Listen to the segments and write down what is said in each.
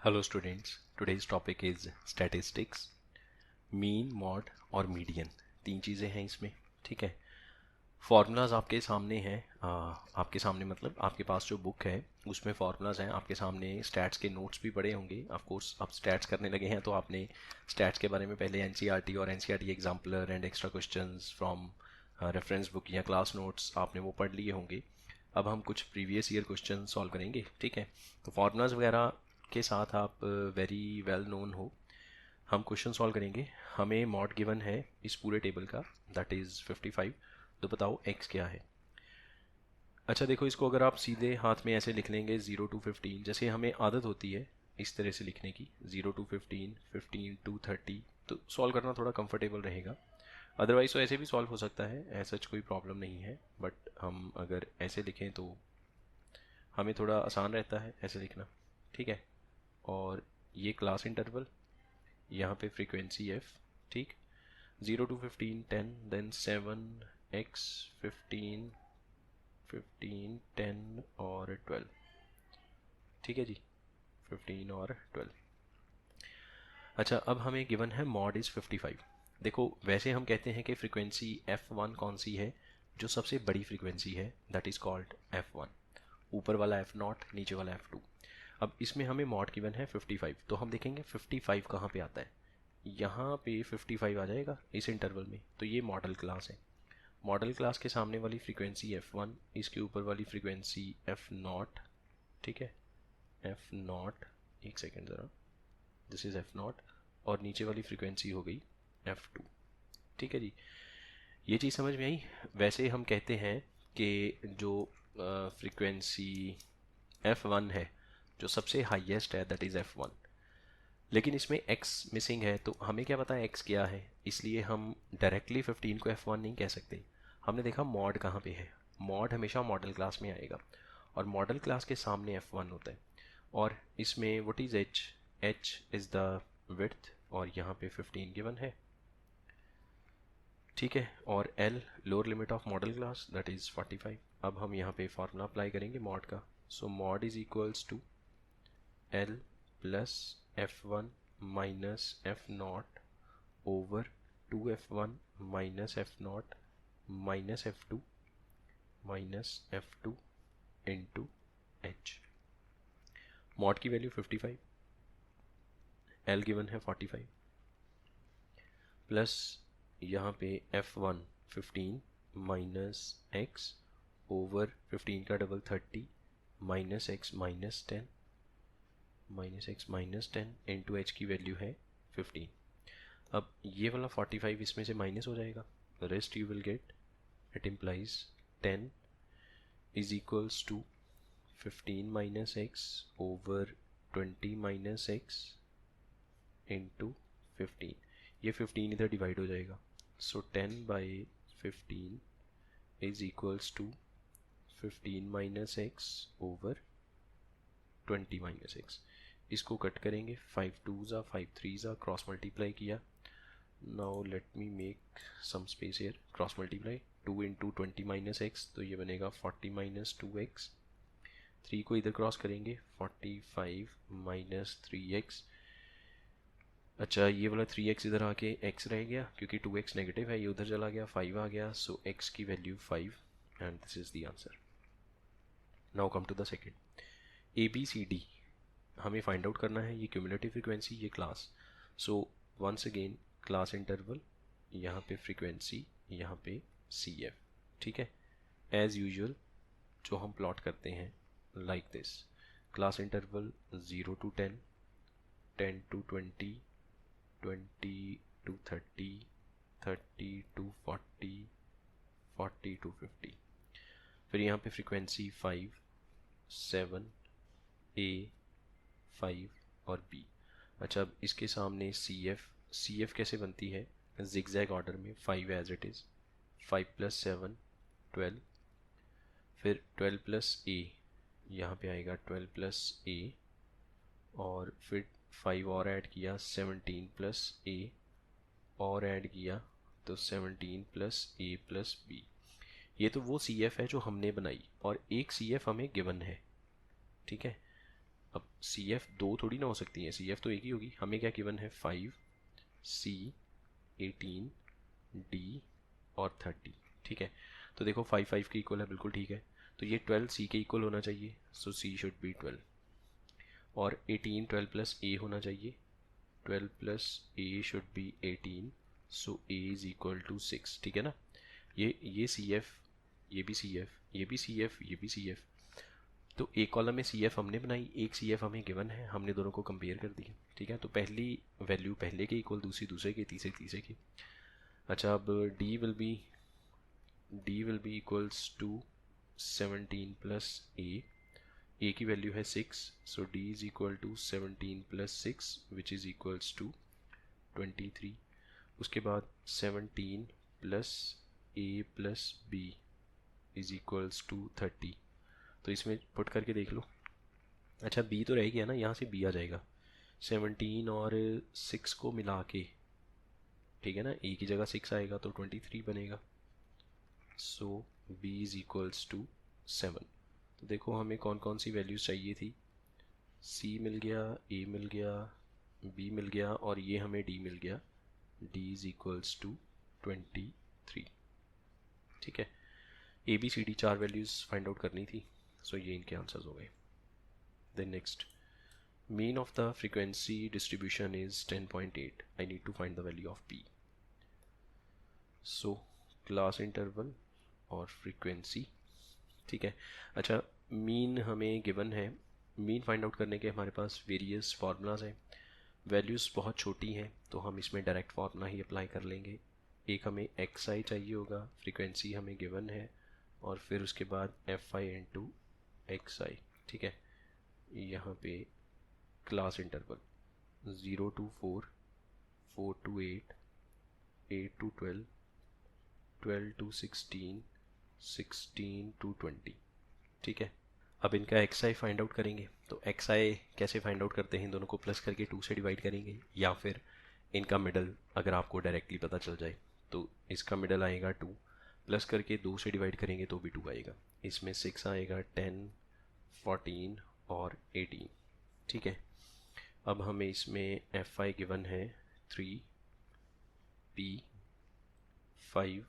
Hello students, today's topic is statistics. Mean, mod और median, तीन चीज़ें हैं इसमें। ठीक है। फार्मूलाज आपके सामने हैं। आपके सामने मतलब आपके पास जो बुक है उसमें फार्मूलाज हैं। आपके सामने स्टैट्स के नोट्स भी पड़े होंगे। ऑफ कोर्स आप स्टैट्स करने लगे हैं तो आपने स्टैट्स के बारे में पहले एनसीईआरटी और NCERT exemplar and extra questions from reference book या क्लास नोट्स आपने वो पढ़ लिए होंगे। अब हम कुछ प्रीवियस ईयर क्वेश्चन सॉल्व करेंगे। ठीक है। तो फार्मूलाज वगैरह के साथ आप वेरी वेल नोन हो। हम क्वेश्चन सॉल्व करेंगे। हमें मॉड गिवन है इस पूरे टेबल का, दैट इज़ 55। तो बताओ एक्स क्या है। अच्छा देखो, इसको अगर आप सीधे हाथ में ऐसे लिख लेंगे 0 to 15, जैसे हमें आदत होती है इस तरह से लिखने की, 0 to 15, 15 to 30, तो सॉल्व करना थोड़ा कंफर्टेबल रहेगा। अदरवाइज तो ऐसे भी सॉल्व हो सकता है, ऐसा कोई प्रॉब्लम नहीं है, बट हम अगर ऐसे लिखें तो हमें थोड़ा आसान रहता है ऐसे लिखना। ठीक है। और ये क्लास इंटरवल, यहाँ पे फ्रीक्वेंसी एफ। ठीक। 0 to 15 10, देन 7 x 15 15 10 और 12। ठीक है जी, 15 और 12। अच्छा, अब हमें गिवन है मॉड इज़ 55। देखो वैसे हम कहते हैं कि फ्रीक्वेंसी f1 कौन सी है, जो सबसे बड़ी फ्रीक्वेंसी है, दैट इज़ कॉल्ड f1। ऊपर वाला f0, नीचे वाला f2। अब इसमें हमें मॉड गिवन है 55, तो हम देखेंगे 55 कहाँ पे आता है। यहाँ पे 55 आ जाएगा इस इंटरवल में, तो ये मॉडल क्लास है। मॉडल क्लास के सामने वाली फ्रीक्वेंसी f1, इसके ऊपर वाली फ्रीक्वेंसी f0। ठीक है, f0, एक सेकेंड ज़रा, दिस इज़ f0, और नीचे वाली फ्रीक्वेंसी हो गई f2। ठीक है जी, ये चीज़ समझ में आई। वैसे हम कहते हैं कि जो फ्रीक्वेंसी f1 है, जो सबसे हाईएस्ट है, दैट इज़ f1। लेकिन इसमें x मिसिंग है, तो हमें क्या पता है x क्या है, इसलिए हम डायरेक्टली 15 को f1 नहीं कह सकते। हमने देखा मॉड कहाँ पे है। मॉड हमेशा मॉडल क्लास में आएगा, और मॉडल क्लास के सामने f1 होता है। और इसमें what is h, h is the width, और यहाँ पे 15 गिवन है। ठीक है। और l lower limit of model class, that is 45। अब हम यहाँ पे फॉर्मूला अप्लाई करेंगे मॉड का। सो mode is equals to l plus f1 minus f0 over 2f1 minus f0 minus f2 minus f2 into h। Mode की value 55, l given है 45, plus यहाँ पे f1 15 माइनस x ओवर 15 का double 30 minus x minus 10 minus x minus 10 into H की value है 15। अब ये वाला 45 इसमें से माइनस हो जाएगा, rest you will get, it implies 10 is equals to 15 minus X over 20 minus X into 15। ये 15 इधर डिवाइड हो जाएगा, so 10/15 is equals to 15 minus X over 20 minus X. इसको कट करेंगे, 5 2 ज़ा 5 3 ज़ा, क्रॉस मल्टीप्लाई किया। Now let me make some space here, cross multiply 2 into 20 minus X, तो ये बनेगा 40 माइनस 2x। 3 को इधर क्रॉस करेंगे, 45 माइनस 3x। अच्छा, ये वाला 3x इधर आके x रह गया, क्योंकि 2x नेगेटिव है, ये उधर चला गया, 5 आ गया, सो x की value 5, and this is the answer. Now come to the second, ABCD हमें फाइंड आउट करना है। ये क्यूमुलेटिव फ्रीक्वेंसी, ये class. So once again class interval, यहाँ पे फ्रीक्वेंसी, यहाँ पे CF। ठीक है। एज यूजुअल जो हम प्लॉट करते हैं like this, class interval 0 to 10, 10 to 20, 20 to 30, 30 to 40, 40 to 50। फिर यहाँ पे फ्रीक्वेंसी 5, 7, A, 5 और B। अच्छा, अब इसके सामने CF कैसे बनती है, जिगजैग ऑर्डर में, 5 एज इट इज़, 5 प्लस 7 12, फिर 12 प्लस A, यहाँ पे आएगा 12 प्लस A, और फिर 5 और ऐड किया, 17 प्लस A, और ऐड किया तो 17 प्लस A प्लस B। ये तो वो CF है जो हमने बनाई, और एक CF हमें गिवन है। ठीक है। अब सी एफ दो थोड़ी ना हो सकती है, सी एफ तो एक ही होगी। हमें क्या गिवन है, 5 C 18 D और 30, ठीक है। तो देखो 5 5 के इक्वल है, बिल्कुल ठीक है। तो ये 12 C के इक्वल होना चाहिए, सो C शुड बी 12। और 18 12 प्लस A होना चाहिए, 12 plus A should be 18, so A is equal to 6, ठीक है ना। ये सी एफ, ये भी सी एफ, ये भी सी एफ, ये भी सी एफ। तो एक कॉलम में सी एफ हमने बनाई, एक सी एफ हमें गिवन है, हमने दोनों को कंपेयर कर दिया, ठीक है। तो पहली वैल्यू पहले के इक्वल, दूसरी दूसरे के, तीसरे तीसरे की। अच्छा, अब D will be equals to 17 plus A की वैल्यू है 6, so D is equal to 17 plus 6 which is equals to 23। उसके बाद 17 plus A plus B is equals to 30। तो इसमें पुट करके देख लो। अच्छा, बी तो रह गया ना, यहाँ से बी आ जाएगा 17 और 6 को मिला के, ठीक है ना। ए की जगह 6 आएगा तो 23 बनेगा, सो बी इज इक्वल्स टू 7। तो देखो हमें कौन कौन सी वैल्यूज़ चाहिए थी, सी मिल गया, ए मिल गया, बी मिल गया, और ये हमें डी मिल गया, डी इज इक्वल्स टू 23, ठीक है। A B C D 4 values find out करनी थी, सो ये इनके आंसर्स हो गए। Then next, mean of the frequency distribution is 10.8. I need to find the value of p. So class interval और frequency, ठीक है। अच्छा, मीन हमें गिवन है, मीन फाइंड आउट करने के हमारे पास वेरियस फार्मूलाज हैं। वैल्यूज़ बहुत छोटी हैं तो हम इसमें डायरेक्ट फार्मूला ही अप्लाई कर लेंगे। एक हमें एक्स आई चाहिए होगा, फ्रीक्वेंसी हमें गिवन है, और फिर उसके बाद एफ आई इंटू एक्स आई, ठीक है। यहाँ पे class interval 0 to 4, 4 to 8, 8 to 12, 12 to 16, 16 to 20, ठीक है। अब इनका एक्स आई फाइंड आउट करेंगे। तो एक्स आई कैसे फाइंड आउट करते हैं, इन दोनों को प्लस करके 2 से डिवाइड करेंगे, या फिर इनका मिडल अगर आपको डायरेक्टली पता चल जाए तो इसका मिडल आएगा 2, प्लस करके 2 से डिवाइड करेंगे तो भी 2 आएगा। इसमें 6 आएगा, 10, 14 और 18, ठीक है। अब हमें इसमें एफ आई गिवन है 3, पी 5,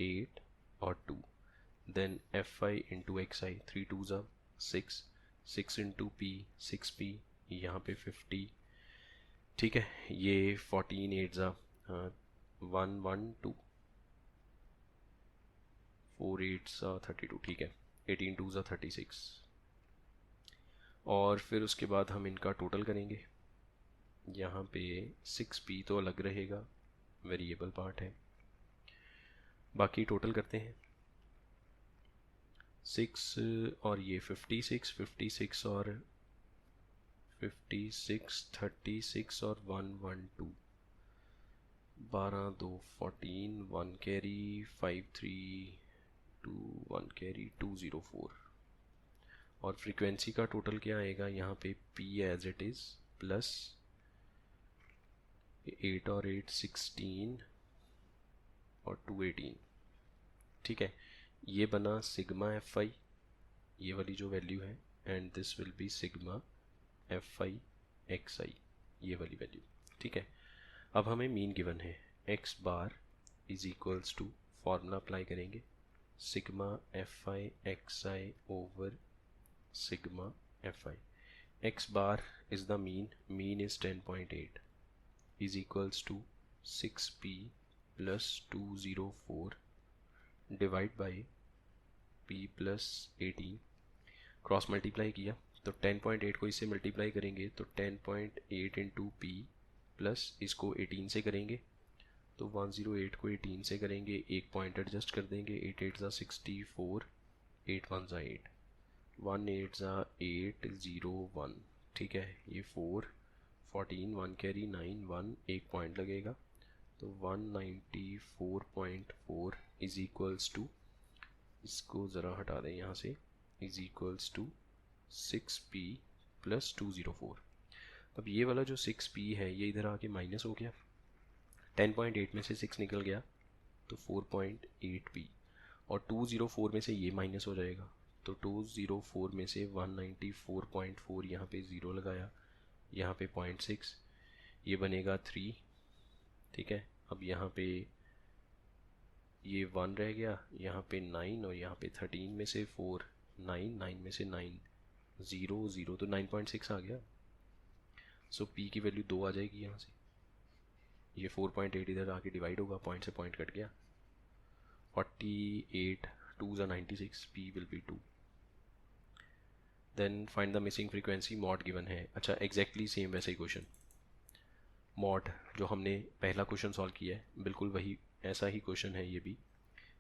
8 और 2। Then F I into X I, 3 2 ज़ा 6, 6 इंटू पी 6p, यहाँ पे 50, ठीक है। ये 14 8 ज़ा 1 1 2, 4 8 ज़ा 32, ठीक है। 18 2 ज़ा 36, और फिर उसके बाद हम इनका टोटल करेंगे। यहाँ पे 6p तो अलग रहेगा, वेरिएबल पार्ट है, बाकी टोटल करते हैं। 6 और ये 56, 56 और 56, 36 और 1 1 2, 12 2 14, 1 कैरी 5 3 2, 1 कैरी 2 0 4। और फ्रीक्वेंसी का टोटल क्या आएगा, यहाँ पे p as it is plus 8 और 8 16 और 2 18, ठीक है। ये बना सिग्मा एफ आई, ये वाली जो वैल्यू है, and this will be sigma F I X I, ये वाली वैल्यू, ठीक है। अब हमें मीन गिवन है, X bar is equals to, formula apply करेंगे, sigma F I X I over sigma F I. X bar is the mean, mean is 10.8 is equals to 6p plus 204 divide by p plus 18, cross multiply किया तो 10.8 को इससे multiply करेंगे तो 10.8 into P plus इसको 18 से करेंगे तो 108 को 18 से करेंगे, एक पॉइंट एडजस्ट कर देंगे, 8 8 ज़ा 64, 8 1 ज़ा 8, 1 8 ज़ा 8 0 1, ठीक है। ये 4 14, 1 कैरी 9 1, एक पॉइंट लगेगा तो 194.4 इज इक्वल्स टू, इसको ज़रा हटा दें यहाँ से, is equals to 6p plus 204। अब ये वाला जो 6p है ये इधर आके माइनस हो गया, 10.8 में से 6 निकल गया तो 4.8p, और 204 में से ये माइनस हो जाएगा तो 204 में से 194.4 यहाँ पे 0 लगाया, यहाँ पे 0.6, ये बनेगा 3, ठीक है। अब यहाँ पे ये 1 रह गया, यहाँ पे 9 और यहाँ पे 13 में से 4, 9 में से 9, 0 0, तो 9.6 आ गया। सो P की वैल्यू 2 आ जाएगी यहाँ से। ये 4.8 इधर आके डिवाइड होगा, पॉइंट से पॉइंट कट गया, 48 2 ज़ा 96, P will be 2। Then find the missing frequency, mode given है। अच्छा एग्जैक्टली सेम वैसे ही क्वेश्चन, मॉड जो हमने पहला क्वेश्चन सॉल्व किया है बिल्कुल वही ऐसा ही क्वेश्चन है ये भी।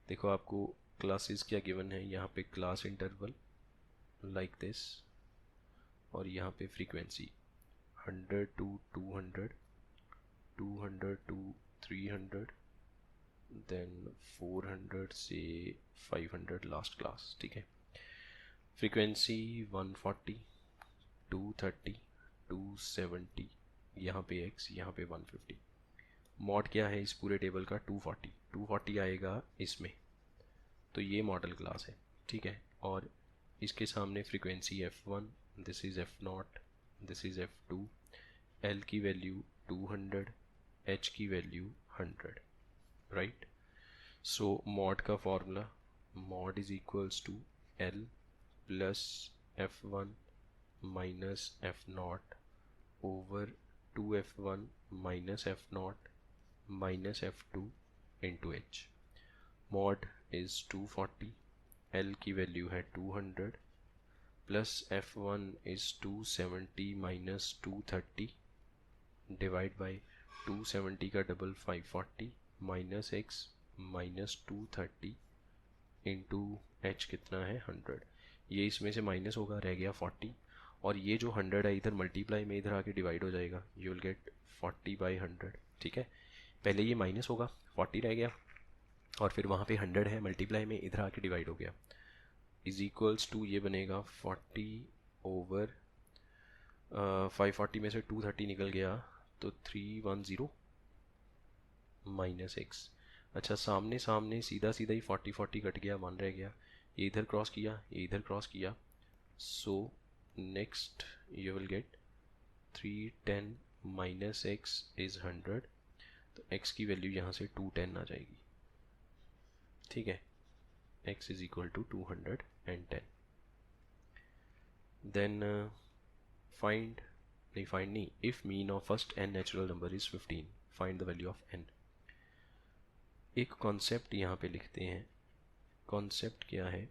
देखो आपको क्लासेस क्या गिवन है, यहाँ पे क्लास इंटरवल लाइक दिस, और यहाँ पे फ्रीक्वेंसी 100 to 200, 200 to 300, देन 400 से 500 लास्ट क्लास, ठीक है। फ्रीक्वेंसी 140, 230, 270, यहाँ पे x, यहाँ पे 150। मॉड क्या है इस पूरे टेबल का, 240, 240 आएगा इसमें, तो ये मॉडल क्लास है, ठीक है। और इसके सामने frequency f1, this is f0, this is f2, l की वैल्यू 200, h की वैल्यू 100, राइट। सो मॉड का formula, mode is equals to l plus f1 minus f0 over 2f1 minus f0 minus f2 into h। Mode is 240, l की value है 200, plus f1 is 270 minus 230 divide by 270 का double 540 minus x minus 230 into h कितना है 100। ये इसमें से minus होगा, रह गया 40, और ये जो 100 है इधर मल्टीप्लाई में इधर आके डिवाइड हो जाएगा, यू विल गेट 40/100, ठीक है। पहले ये माइनस होगा, 40 रह गया, और फिर वहाँ पे 100 है, मल्टीप्लाई में इधर आके डिवाइड हो गया, इज इक्वल्स टू ये बनेगा 40 ओवर 540 में से 230 निकल गया तो 310 माइनस x। अच्छा सामने सामने सीधा सीधा ही 40 कट गया, 1 रह गया, ये इधर क्रॉस किया, ये इधर क्रॉस किया, so next you will gate 310 minus x is 100, तो x की वैल्यू यहाँ से 210 आ जाएगी, ठीक है। x is equal to 210। Then find नहीं, if mean of first n natural number is 15, find the value of n। एक कॉन्सेप्ट यहाँ पे लिखते हैं, कॉन्सेप्ट क्या है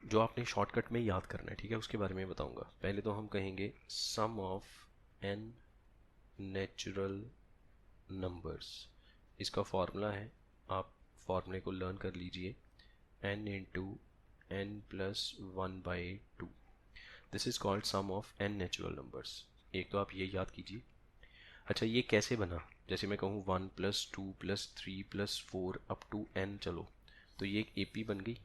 जो आपने शॉर्टकट में याद करना है, ठीक है, उसके बारे में बताऊंगा। पहले तो हम कहेंगे sum of n natural numbers, इसका फॉर्मूला है, आप फॉर्मूले को लर्न कर लीजिए, n into n plus 1/2, this is called sum of n natural numbers. एक तो आप ये याद कीजिए। अच्छा ये कैसे बना, जैसे मैं कहूँ 1 + 2 + 3 + 4 अप टू n, चलो तो ये एक AP बन गई,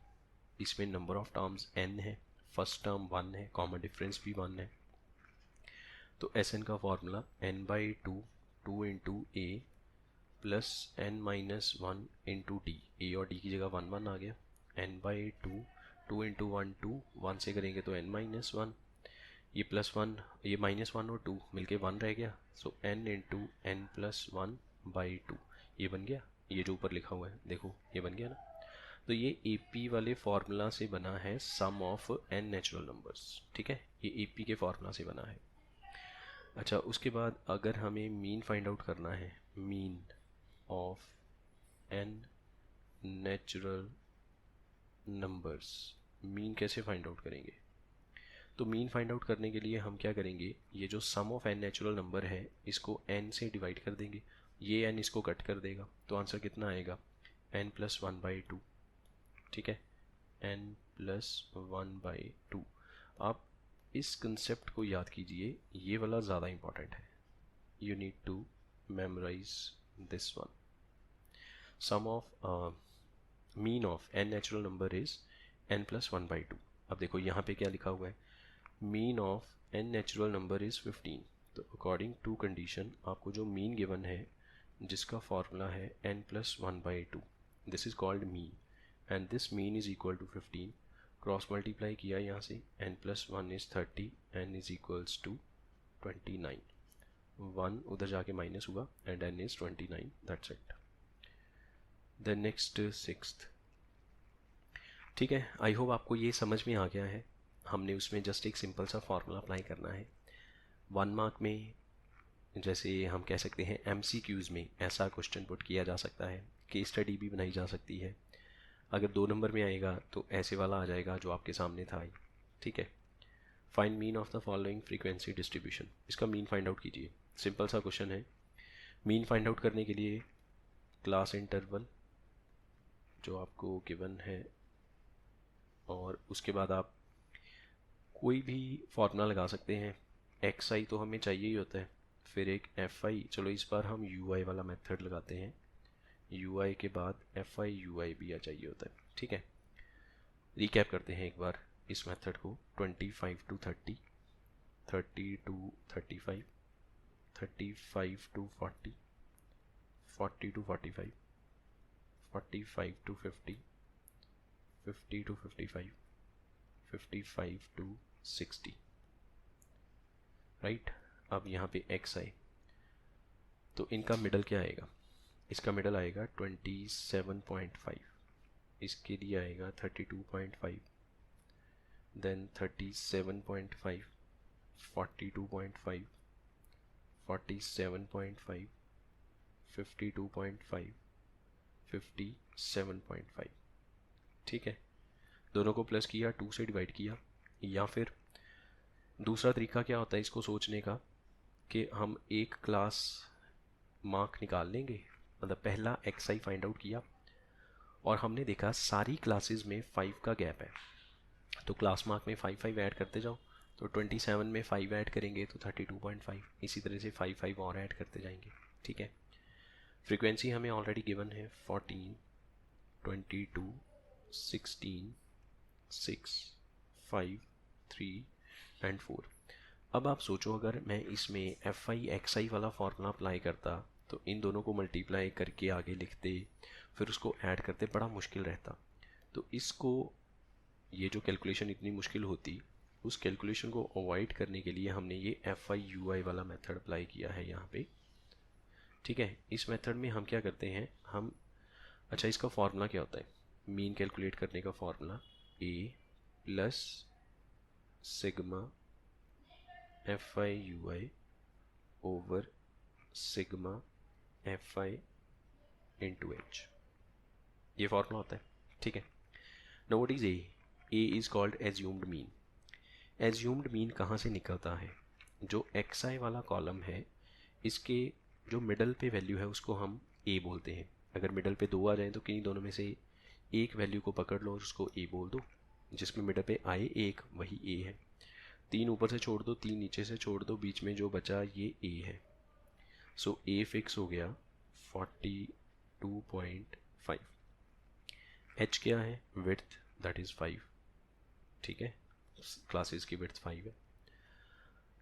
इसमें नंबर ऑफ टर्म्स n है, फर्स्ट टर्म 1 है, कॉमन डिफरेंस भी 1 है, तो Sn का formula n/2, 2 into a plus n-1 into d, a और d की जगह 1 1 आ गया, n/2, 2 इंटू 1 2, 1 से करेंगे तो n-1, ये +1, ये -1 और 2 मिलके 1 रह गया, सो n इंटू n प्लस 1/2, ये बन गया, ये जो ऊपर लिखा हुआ है देखो ये बन गया ना। तो ये AP वाले फॉर्मूला से बना है sum of n natural numbers, ठीक है, ये AP के फॉर्मूला से बना है। अच्छा उसके बाद अगर हमें मीन फाइंड आउट करना है, mean of n natural numbers, mean कैसे फाइंड आउट करेंगे, तो मीन फाइंड आउट करने के लिए हम क्या करेंगे, ये जो सम ऑफ n नेचुरल नंबर है इसको n से डिवाइड कर देंगे, ये n इसको कट कर देगा, तो आंसर कितना आएगा n + 1/2, ठीक है, n + 1/2। आप इस कंसेप्ट को याद कीजिए, ये वाला ज़्यादा इम्पॉर्टेंट है, you need to memorise this one. Sum of mean of n natural number is n + 1/2। अब देखो यहाँ पे क्या लिखा हुआ है, mean of n natural number is 15, तो अकॉर्डिंग टू कंडीशन आपको जो मीन गिवन है जिसका फॉर्मूला है n + 1/2, this is called mean. And this mean is equal to 15, cross multiply किया यहाँ से, n+1 is 30, n is equals to 29, 1 उधर जाके माइनस हुआ and n is 29, that's it. Then next sixth. ठीक है, आई होप आपको ये समझ में आ गया है। हमने उसमें जस्ट एक सिंपल सा फॉर्मूला अप्लाई करना है। 1 मार्क में जैसे हम कह सकते हैं MCQs में ऐसा क्वेश्चन पुट किया जा सकता है, केस स्टडी भी बनाई जा सकती है। अगर 2 नंबर में आएगा तो ऐसे वाला आ जाएगा जो आपके सामने था। ठीक है, find mean of the following frequency distribution, इसका मीन फाइंड आउट कीजिए। सिंपल सा क्वेश्चन है। मीन फाइंड आउट करने के लिए क्लास इंटरवल जो आपको गिवन है, और उसके बाद आप कोई भी फॉर्मूला लगा सकते हैं। एक्स आई तो हमें चाहिए ही होता है, फिर एक एफ आई, चलो इस बार हम यू आई वाला मेथड लगाते हैं। यू आई के बाद एफ आई यू आई भी चाहिए होता है। ठीक है, रिकैप करते हैं एक बार इस मेथड को। 25 to 30, 30 to 35, 35 to 40, 40 to 45, 45 to 50, 50 to 55, 55 to 60, right. अब यहाँ पे एक्स आए तो इनका मिडल क्या आएगा? इसका मिडल आएगा 27.5, इसके लिए आएगा 32.5, देन 37.5, 42.5, 47.5, 52.5, 57.5। ठीक है, दोनों को प्लस किया, 2 से डिवाइड किया। या फिर दूसरा तरीका क्या होता है इसको सोचने का, कि हम एक क्लास मार्क निकाल लेंगे। मतलब पहला एक्स आई फाइंड आउट किया और हमने देखा सारी क्लासेस में 5 का गैप है, तो क्लास मार्क में 5 5 ऐड करते जाओ। तो 27 में 5 ऐड करेंगे तो 32.5, इसी तरह से 5 5 और ऐड करते जाएंगे। ठीक है, फ्रीक्वेंसी हमें ऑलरेडी गिवन है 14, 22, 16, 6, 5, 3 एंड 4। अब आप सोचो अगर मैं इसमें एफ आई एक्स आई वाला फार्मूला अप्लाई करता तो इन दोनों को मल्टीप्लाई करके आगे लिखते, फिर उसको ऐड करते, बड़ा मुश्किल रहता। तो इसको, ये जो कैलकुलेशन इतनी मुश्किल होती, उस कैलकुलेशन को अवॉइड करने के लिए हमने ये एफ आई यू आई वाला मेथड अप्लाई किया है यहाँ पे। ठीक है, इस मेथड में हम क्या करते हैं, हम, अच्छा इसका फार्मूला क्या होता है? मीन कैलकुलेट करने का formula A plus sigma F I U I over sigma F I into H, ये फार्मूला होता है। ठीक है, now what is a? A is called assumed mean. Assumed mean कहाँ से निकलता है? जो एक्स आई वाला कॉलम है, इसके जो मिडल पे वैल्यू है उसको हम ए बोलते हैं। अगर मिडल पे 2 आ जाए तो किन्हीं दोनों में से एक वैल्यू को पकड़ लो और उसको ए बोल दो। जिसमें मिडल पे आए एक, वही ए है। 3 ऊपर से छोड़ दो, 3 नीचे से छोड़ दो, बीच में जो बचा ये ए है। सो ए फिक्स हो गया 42.5। एच क्या है? Width, that is 5। ठीक है, क्लासेस की विड्थ 5 है।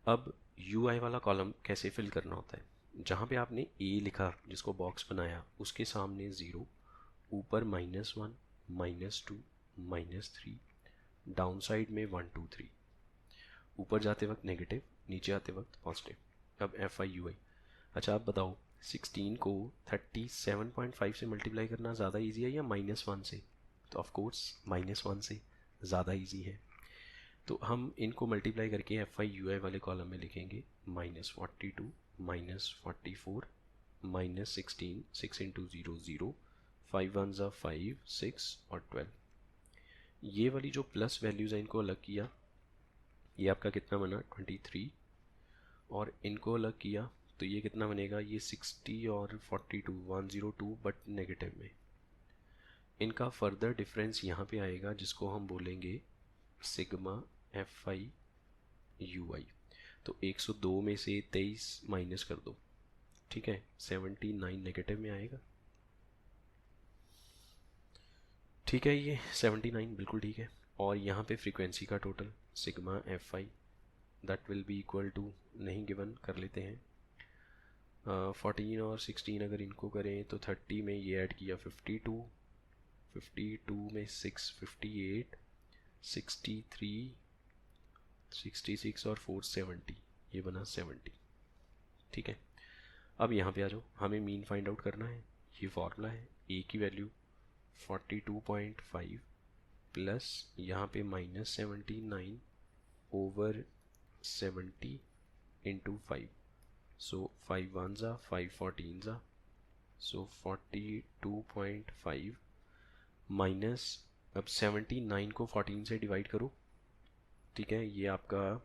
अब यू आई वाला कॉलम कैसे फिल करना होता है? जहाँ पे आपने ए लिखा, जिसको बॉक्स बनाया, उसके सामने 0, ऊपर -1, -2, -3, डाउन साइड में 1 2 3, ऊपर जाते वक्त नेगेटिव, नीचे आते वक्त पॉजिटिव। अब एफ आई यू आई। अच्छा आप बताओ, 16 को 37.5 से मल्टीप्लाई करना ज़्यादा इजी है या -1 से? तो ऑफ कोर्स -1 से ज़्यादा इजी है। तो हम इनको मल्टीप्लाई करके एफ आई यू आई वाले कॉलम में लिखेंगे -42, -44, -16, 6 इंटू 0 0, 5 1 ज़ा 5, 6 और 12। ये वाली जो प्लस वैल्यूज़ हैं इनको अलग किया, ये आपका कितना बना 23, और इनको अलग किया तो ये कितना बनेगा, ये 60 और 42, 102, बट नेगेटिव में। इनका फर्दर डिफरेंस यहाँ पे आएगा जिसको हम बोलेंगे सिग्मा एफ आई यू आई। तो 102 में से 23 माइनस कर दो। ठीक है, 79 नेगेटिव में आएगा। ठीक है, ये 79 बिल्कुल ठीक है। और यहाँ पे फ्रीक्वेंसी का total sigma F I, that will be equal to, नहीं गिवन, कर लेते हैं 14 और 16 अगर इनको करें तो 30 में ये ऐड किया 52, 52 में 6, 58, 63, 66 और 4 70, ये बना 70। ठीक है, अब यहाँ पे आ जाओ, हमें मीन फाइंड आउट करना है। ये फॉर्मूला है, ए की वैल्यू 42.5 प्लस यहाँ पे -79 ओवर 70 इंटू 5, सो 5 1 ज़ा 5 14 ज़ा, सो 42.5 माइनस, अब 79 को 14 से डिवाइड करो। ठीक है, ये आपका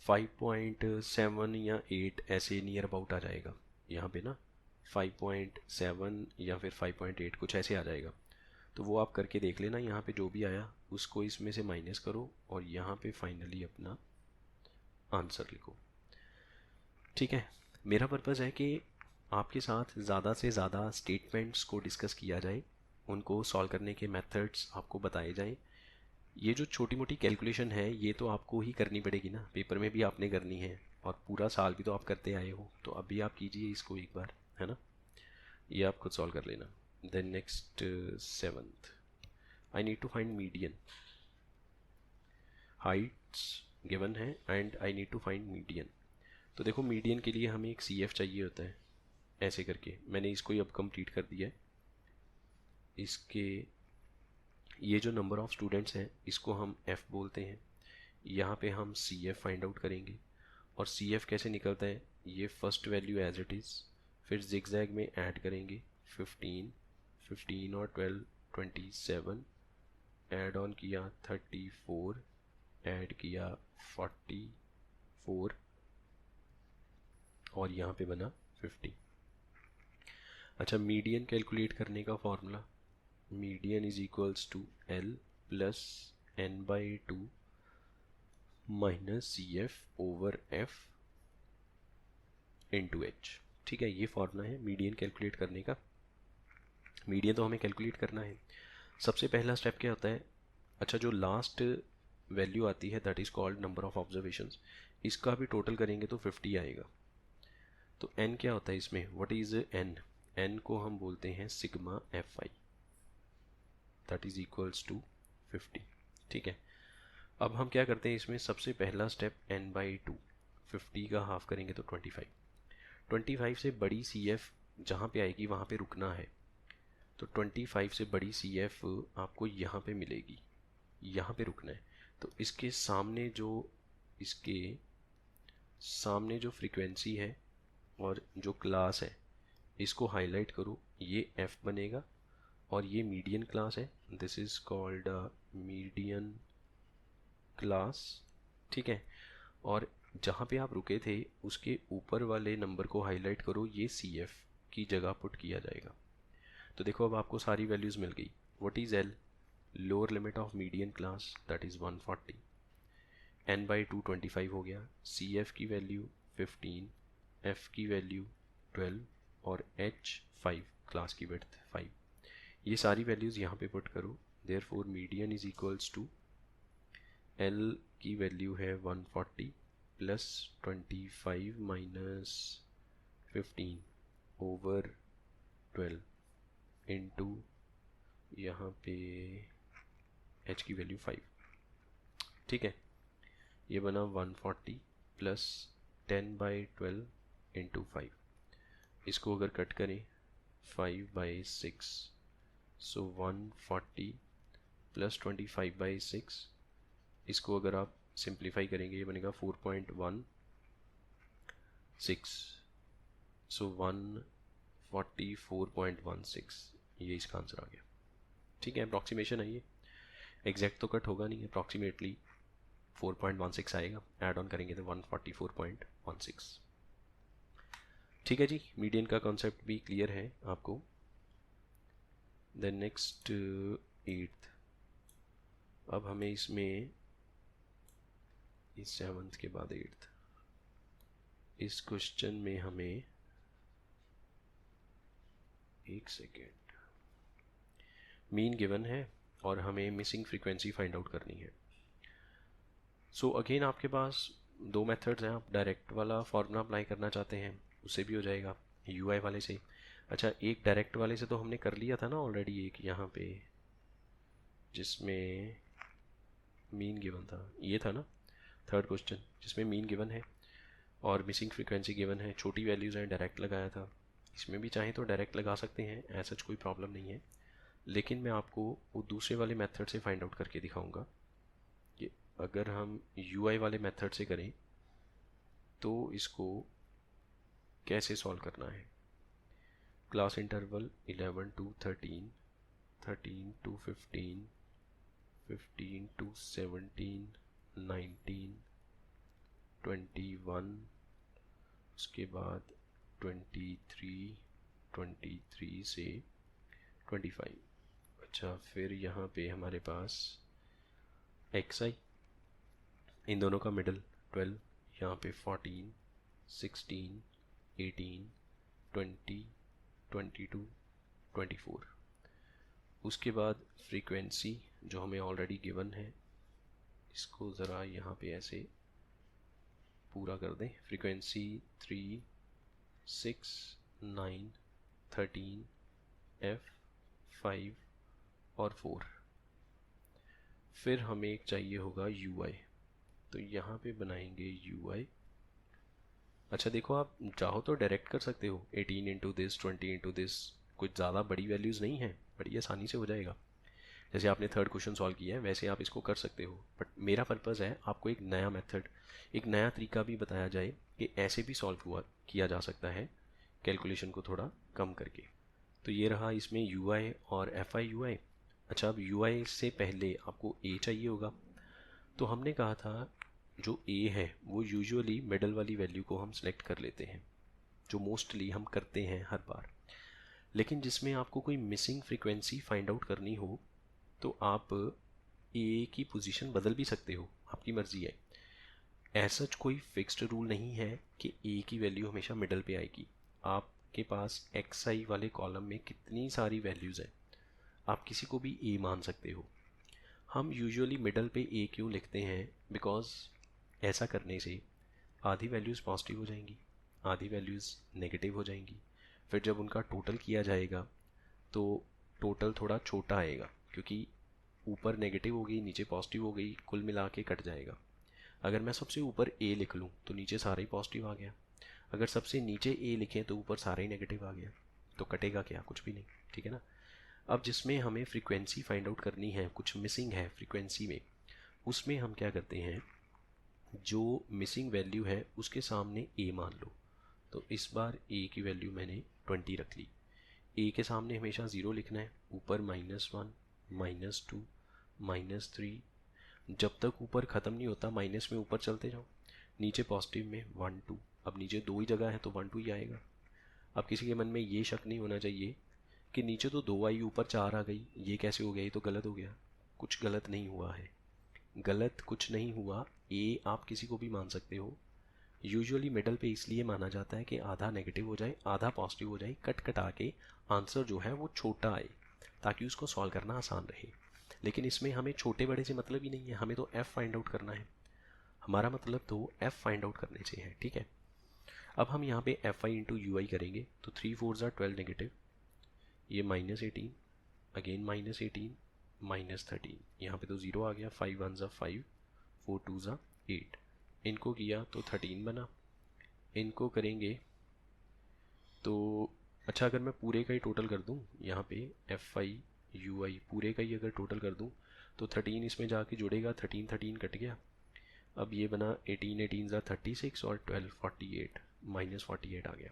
5.7 या 8 ऐसे नियर अबाउट आ जाएगा यहाँ पे ना, 5.7 या फिर 5.8 कुछ ऐसे आ जाएगा। तो वो आप करके देख लेना, यहाँ पे जो भी आया उसको इसमें से माइनस करो और यहाँ पे फाइनली अपना आंसर लिखो। ठीक है, मेरा पर्पज़ है कि आपके साथ ज़्यादा से ज़्यादा स्टेटमेंट्स को डिस्कस किया जाए, उनको सॉल्व करने के मेथड्स आपको बताए जाएं। ये जो छोटी मोटी कैलकुलेशन है ये तो आपको ही करनी पड़ेगी ना, पेपर में भी आपने करनी है और पूरा साल भी तो आप करते आए हो, तो अभी आप कीजिए इसको एक बार, है ना। ये आप खुद सॉल्व कर लेना। Then next 7th, I need to find median. Heights given है and I need to find median. तो देखो, मीडियन के लिए हमें एक सी एफ चाहिए होता है, ऐसे करके मैंने इसको ही अब कंप्लीट कर दिया है। इसके ये जो नंबर ऑफ़ स्टूडेंट्स हैं इसको हम f बोलते हैं। यहाँ पे हम सी एफ फाइंड आउट करेंगे, और सी एफ कैसे निकलता है, ये first value as it is, फिर जिगजैग में ऐड करेंगे 15, 15 और 12 27, ऐड ऑन किया 34, ऐड किया 44 और यहाँ पे बना 50। अच्छा, मीडियन कैलकुलेट करने का formula, median is equals to L plus N by 2 minus C F over F into H. ठीक है, ये फॉर्मूला है मीडियन कैलकुलेट करने का। मीडियन तो हमें कैलकुलेट करना है। सबसे पहला स्टेप क्या होता है, अच्छा जो लास्ट वैल्यू आती है that is called number of observations, इसका भी टोटल करेंगे तो 50 आएगा। तो n क्या होता है इसमें, व्हाट इज़ n, n को हम बोलते हैं sigma F I, that is equals to 50। ठीक है, अब हम क्या करते हैं इसमें, सबसे पहला स्टेप n बाई 2, 50 का हाफ करेंगे तो 25, 25 से बड़ी सी एफ जहाँ पे आएगी वहाँ पे रुकना है। तो 25 से बड़ी सी एफ आपको यहाँ पे मिलेगी, यहाँ पे रुकना है। तो इसके सामने जो फ्रीक्वेंसी है और जो क्लास है इसको हाईलाइट करो, ये f बनेगा और ये मीडियन क्लास है, this is called median class. ठीक है, और जहाँ पे आप रुके थे उसके ऊपर वाले नंबर को हाईलाइट करो, ये सी एफ की जगह पुट किया जाएगा। तो देखो अब आपको सारी वैल्यूज़ मिल गई। What is L, lower limit of median class that is 140, n by 2 25 हो गया, सी एफ की वैल्यू 15, f की वैल्यू 12 और h 5, क्लास की विड्थ 5। ये सारी वैल्यूज़ यहाँ पे पुट करो, therefore median is equals to l की वैल्यू है 140 प्लस 25 माइनस 15 ओवर 12 इंटू यहाँ पे h की वैल्यू 5। ठीक है, ये बना 140 प्लस 10 बाई 12 इंटू 5। इसको अगर कट करें 5 बाई 6, सो 140 प्लस 25 बाई 6, इसको अगर आप सिंप्लीफाई करेंगे ये बनेगा 4.16, सो 144.16, ये इसका आंसर आ गया। ठीक है, अप्रॉक्सीमेशन है ये, एग्जैक्ट तो कट होगा नहीं, अप्रॉक्सीमेटली 4.16 आएगा, ऐड ऑन करेंगे तो 144.16। ठीक है जी, मीडियन का कॉन्सेप्ट भी क्लियर है आपको। देन नेक्स्ट 8th, अब हमें इसमें इस 7th के बाद 8th, इस क्वेश्चन में हमें एक सेकेंड, मीन गिवन है और हमें मिसिंग फ्रीक्वेंसी फाइंड आउट करनी है। सो अगेन आपके पास दो मेथड्स हैं, आप डायरेक्ट वाला फार्मूला अप्लाई करना चाहते हैं उससे भी हो जाएगा, UI वाले से, अच्छा, एक डायरेक्ट वाले से तो हमने कर लिया था ना ऑलरेडी, एक यहाँ पे जिसमें मीन गिवन था, ये था ना थर्ड क्वेश्चन जिसमें मीन गिवन है और मिसिंग फ्रीक्वेंसी गिवन है, छोटी वैल्यूज़ हैं, डायरेक्ट लगाया था। इसमें भी चाहें तो डायरेक्ट लगा सकते हैं, ऐसा कोई प्रॉब्लम नहीं है, लेकिन मैं आपको वो दूसरे वाले मेथड से फाइंड आउट करके दिखाऊंगा कि अगर हम यूआई वाले मेथड से करें तो इसको कैसे सॉल्व करना है। Class interval 11 to 13, 13 to 15, 15 to 17, 19, 21, उसके बाद 23, 23 से 25। अच्छा, फिर यहाँ पे हमारे पास एक्स आई, इन दोनों का मिडल 12, यहाँ पे 14, 16, 18, 20, 22, 24। उसके बाद फ्रीक्वेंसी जो हमें ऑलरेडी गिवन है, इसको ज़रा यहाँ पे ऐसे पूरा कर दें। फ्रीक्वेंसी 3, 6, 9, 13, F, 5 और 4। फिर हमें एक चाहिए होगा UI, तो यहाँ पे बनाएंगे UI। अच्छा देखो, आप चाहो तो डायरेक्ट कर सकते हो, 18 इंटू दिस, 20 इंटू दिस, कुछ ज़्यादा बड़ी वैल्यूज़ नहीं है, बड़ी आसानी से हो जाएगा। जैसे आपने थर्ड क्वेश्चन सॉल्व किया है वैसे आप इसको कर सकते हो, बट मेरा पर्पज़ है आपको एक नया मेथड, एक नया तरीका भी बताया जाए कि ऐसे भी सॉल्व हुआ किया जा सकता है कैलकुलेशन को थोड़ा कम करके। तो ये रहा इसमें UI और FI UI। अच्छा, अब UI से पहले आपको A चाहिए होगा, तो हमने कहा था जो A है वो यूजुअली मिडल वाली वैल्यू को हम सेलेक्ट कर लेते हैं, जो मोस्टली हम करते हैं हर बार। लेकिन जिसमें आपको कोई मिसिंग फ्रीक्वेंसी फाइंड आउट करनी हो तो आप A की पोजीशन बदल भी सकते हो, आपकी मर्ज़ी है। ऐसा कोई फिक्स्ड रूल नहीं है कि A की वैल्यू हमेशा मिडल पे आएगी। आपके पास XI वाले कॉलम में कितनी सारी वैल्यूज़ हैं, आप किसी को भी A मान सकते हो। हम यूजुअली मिडल पे A क्यों लिखते हैं, बिकॉज ऐसा करने से आधी वैल्यूज़ पॉजिटिव हो जाएंगी, आधी वैल्यूज़ नेगेटिव हो जाएंगी। फिर जब उनका टोटल किया जाएगा तो टोटल थोड़ा छोटा आएगा, क्योंकि ऊपर नेगेटिव हो गई नीचे पॉजिटिव हो गई, कुल मिला के कट जाएगा। अगर मैं सबसे ऊपर A लिख लूँ तो नीचे सारा ही पॉजिटिव आ गया, अगर सबसे नीचे A लिखें तो ऊपर सारा ही नेगेटिव आ गया, तो कटेगा क्या, कुछ भी नहीं, ठीक है ना। अब जिसमें हमें फ्रीक्वेंसी फाइंड आउट करनी है, कुछ मिसिंग है फ्रीक्वेंसी में, उसमें हम क्या करते हैं, जो मिसिंग वैल्यू है उसके सामने A मान लो। तो इस बार A की वैल्यू मैंने 20 रख ली। A के सामने हमेशा ज़ीरो लिखना है, ऊपर -1, -2, -3, जब तक ऊपर ख़त्म नहीं होता माइनस में ऊपर चलते जाओ, नीचे पॉजिटिव में 1, 2। अब नीचे दो ही जगह है तो 1, 2 ही आएगा। अब किसी के मन में ये शक नहीं होना चाहिए कि नीचे तो 2 आई ऊपर 4 आ गई, ये कैसे हो गया, ये तो गलत हो गया। कुछ गलत नहीं हुआ है, गलत कुछ नहीं हुआ। ए आप किसी को भी मान सकते हो। यूजुअली मिडल पे इसलिए माना जाता है कि आधा नेगेटिव हो जाए आधा पॉजिटिव हो जाए, कट कटा के आंसर जो है वो छोटा आए, ताकि उसको सॉल्व करना आसान रहे। लेकिन इसमें हमें छोटे बड़े से मतलब ही नहीं है, हमें तो एफ़ फाइंड आउट करना है, हमारा मतलब तो एफ़ फाइंड आउट करने से है, ठीक है। अब हम यहाँ पे एफ आई इंटू यू आई करेंगे, तो 3 4 ज़ा 12 नेगेटिव, ये -18, अगेन -18, -13, यहाँ पे तो ज़ीरो आ गया, 5 1 ज़ा 5, 4 2 ज़ा 8, इनको किया तो 13 बना। इनको करेंगे तो अच्छा, अगर मैं पूरे का ही टोटल कर दूँ यहाँ पे एफ आई यू आई पूरे का ही अगर टोटल कर दूँ तो 13 इसमें जाके जुड़ेगा, 13 13 कट गया। अब ये बना 18 18 ज़ा 36 और 12 48, -48 आ गया।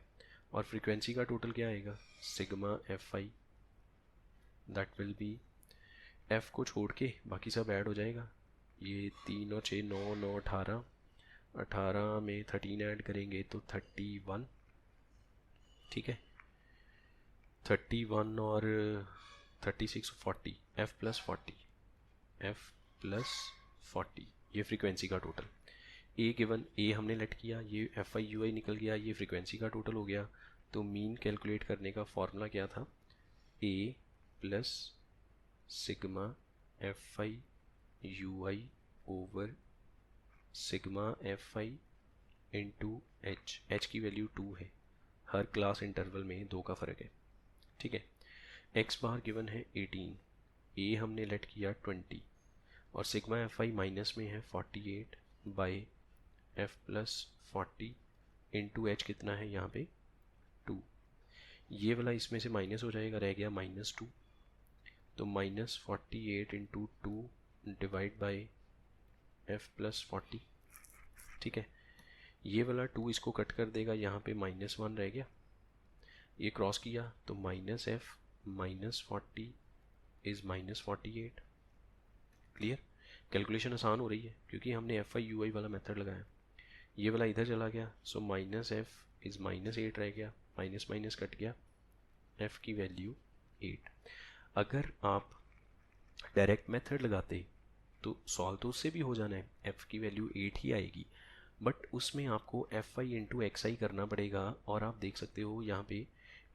और फ्रीक्वेंसी का टोटल क्या आएगा, sigma F I, that will B, F को छोड़ के बाकी सब ऐड हो जाएगा। ये 3 और 6 9 9 18, 18 में 13 ऐड करेंगे तो 31, ठीक है। 31 और 36 40, एफ प्लस 40, एफ प्लस 40, ये फ्रीक्वेंसी का टोटल। ए गिवन, ए हमने लेट किया, ये एफ आई यू आई निकल गया, ये फ्रीक्वेंसी का टोटल हो गया। तो मीन कैलकुलेट करने का फॉर्मूला क्या था, A plus sigma F I U I over sigma F I into H, H की वैल्यू 2 है, हर क्लास इंटरवल में 2 का फ़र्क है, ठीक है। एक्स बार गिवन है 18, ए हमने लेट किया 20 और सिग्मा एफ आई माइनस में है 48 by F plus 40 into H कितना है यहाँ पे 2। ये वाला इसमें से माइनस हो जाएगा, रह गया -2, तो -48 into 2 divide by F plus 40। ठीक है, ये वाला 2 इसको कट कर देगा, यहाँ पे -1 रह गया, ये क्रॉस किया तो -f -40 इज़ -48। क्लियर? कैलकुलेशन आसान हो रही है क्योंकि हमने एफ आई यू आई वाला मेथड लगाया। ये वाला इधर चला गया, सो -f इज़ -8 रह गया, माइनस माइनस कट गया, f की वैल्यू 8। अगर आप डायरेक्ट मेथड लगाते तो सॉल्व तो उससे भी हो जाना है, f की वैल्यू 8 ही आएगी, बट उसमें आपको एफ आई इंटू एक्स आई करना पड़ेगा। और आप देख सकते हो यहाँ पे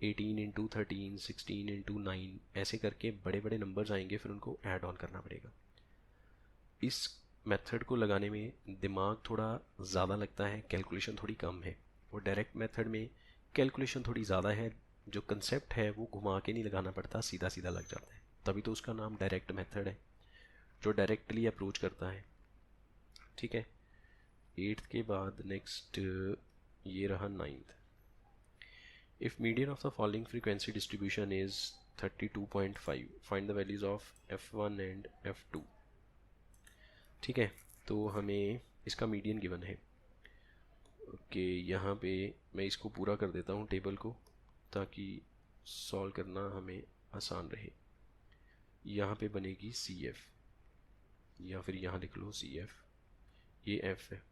18 इंटू 13, 16 इंटू 9 ऐसे करके बड़े बड़े नंबर्स आएंगे, फिर उनको ऐड ऑन करना पड़ेगा। इस मेथड को लगाने में दिमाग थोड़ा ज़्यादा लगता है, कैलकुलेशन थोड़ी कम है। और डायरेक्ट मेथड में कैलकुलेशन थोड़ी ज़्यादा है, जो कंसेप्ट है वो घुमा के नहीं लगाना पड़ता, सीधा सीधा लग जाता है, तभी तो उसका नाम डायरेक्ट मेथड है, जो डायरेक्टली अप्रोच करता है। ठीक है, 8th के बाद नेक्स्ट ये रहा 9th। If median of the following frequency distribution is 32.5, find the values of f1 and f2। ठीक है, तो हमें इसका मीडियन गिवन है। ओके, यहाँ पे मैं इसको पूरा कर देता हूँ टेबल को, ताकि सॉल्व करना हमें आसान रहे। यहाँ पे बनेगी CF, या फिर यहाँ लिख लो CF, ये F है।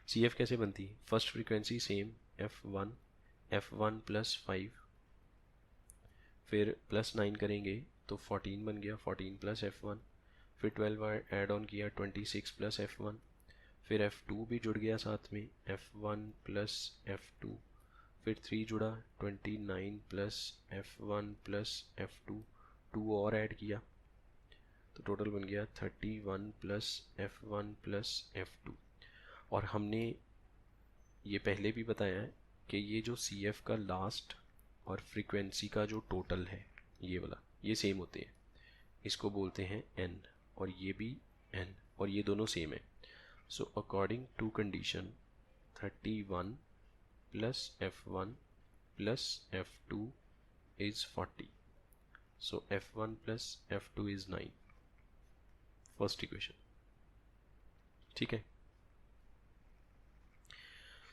CF कैसे बनती? First frequency same F1 plus 5, फिर प्लस 9 करेंगे तो 14 बन गया, 14 प्लस F1, फिर 12 ऐड ऑन किया 26 प्लस F1, फिर F2 भी जुड़ गया साथ में, F1 प्लस F2, फिर 3 जुड़ा 29 प्लस F1 प्लस F2, 2 और ऐड किया तो टोटल बन गया 31 प्लस F1 प्लस F2। और हमने ये पहले भी बताया है कि ये जो CF का लास्ट और फ्रीक्वेंसी का जो टोटल है ये वाला, ये सेम होते हैं, इसको बोलते हैं N, और ये भी N, और ये दोनों सेम है। So according to condition 31 plus F1 plus F2 is 40, so F1 plus F2 is 9, first equation. ठीक है,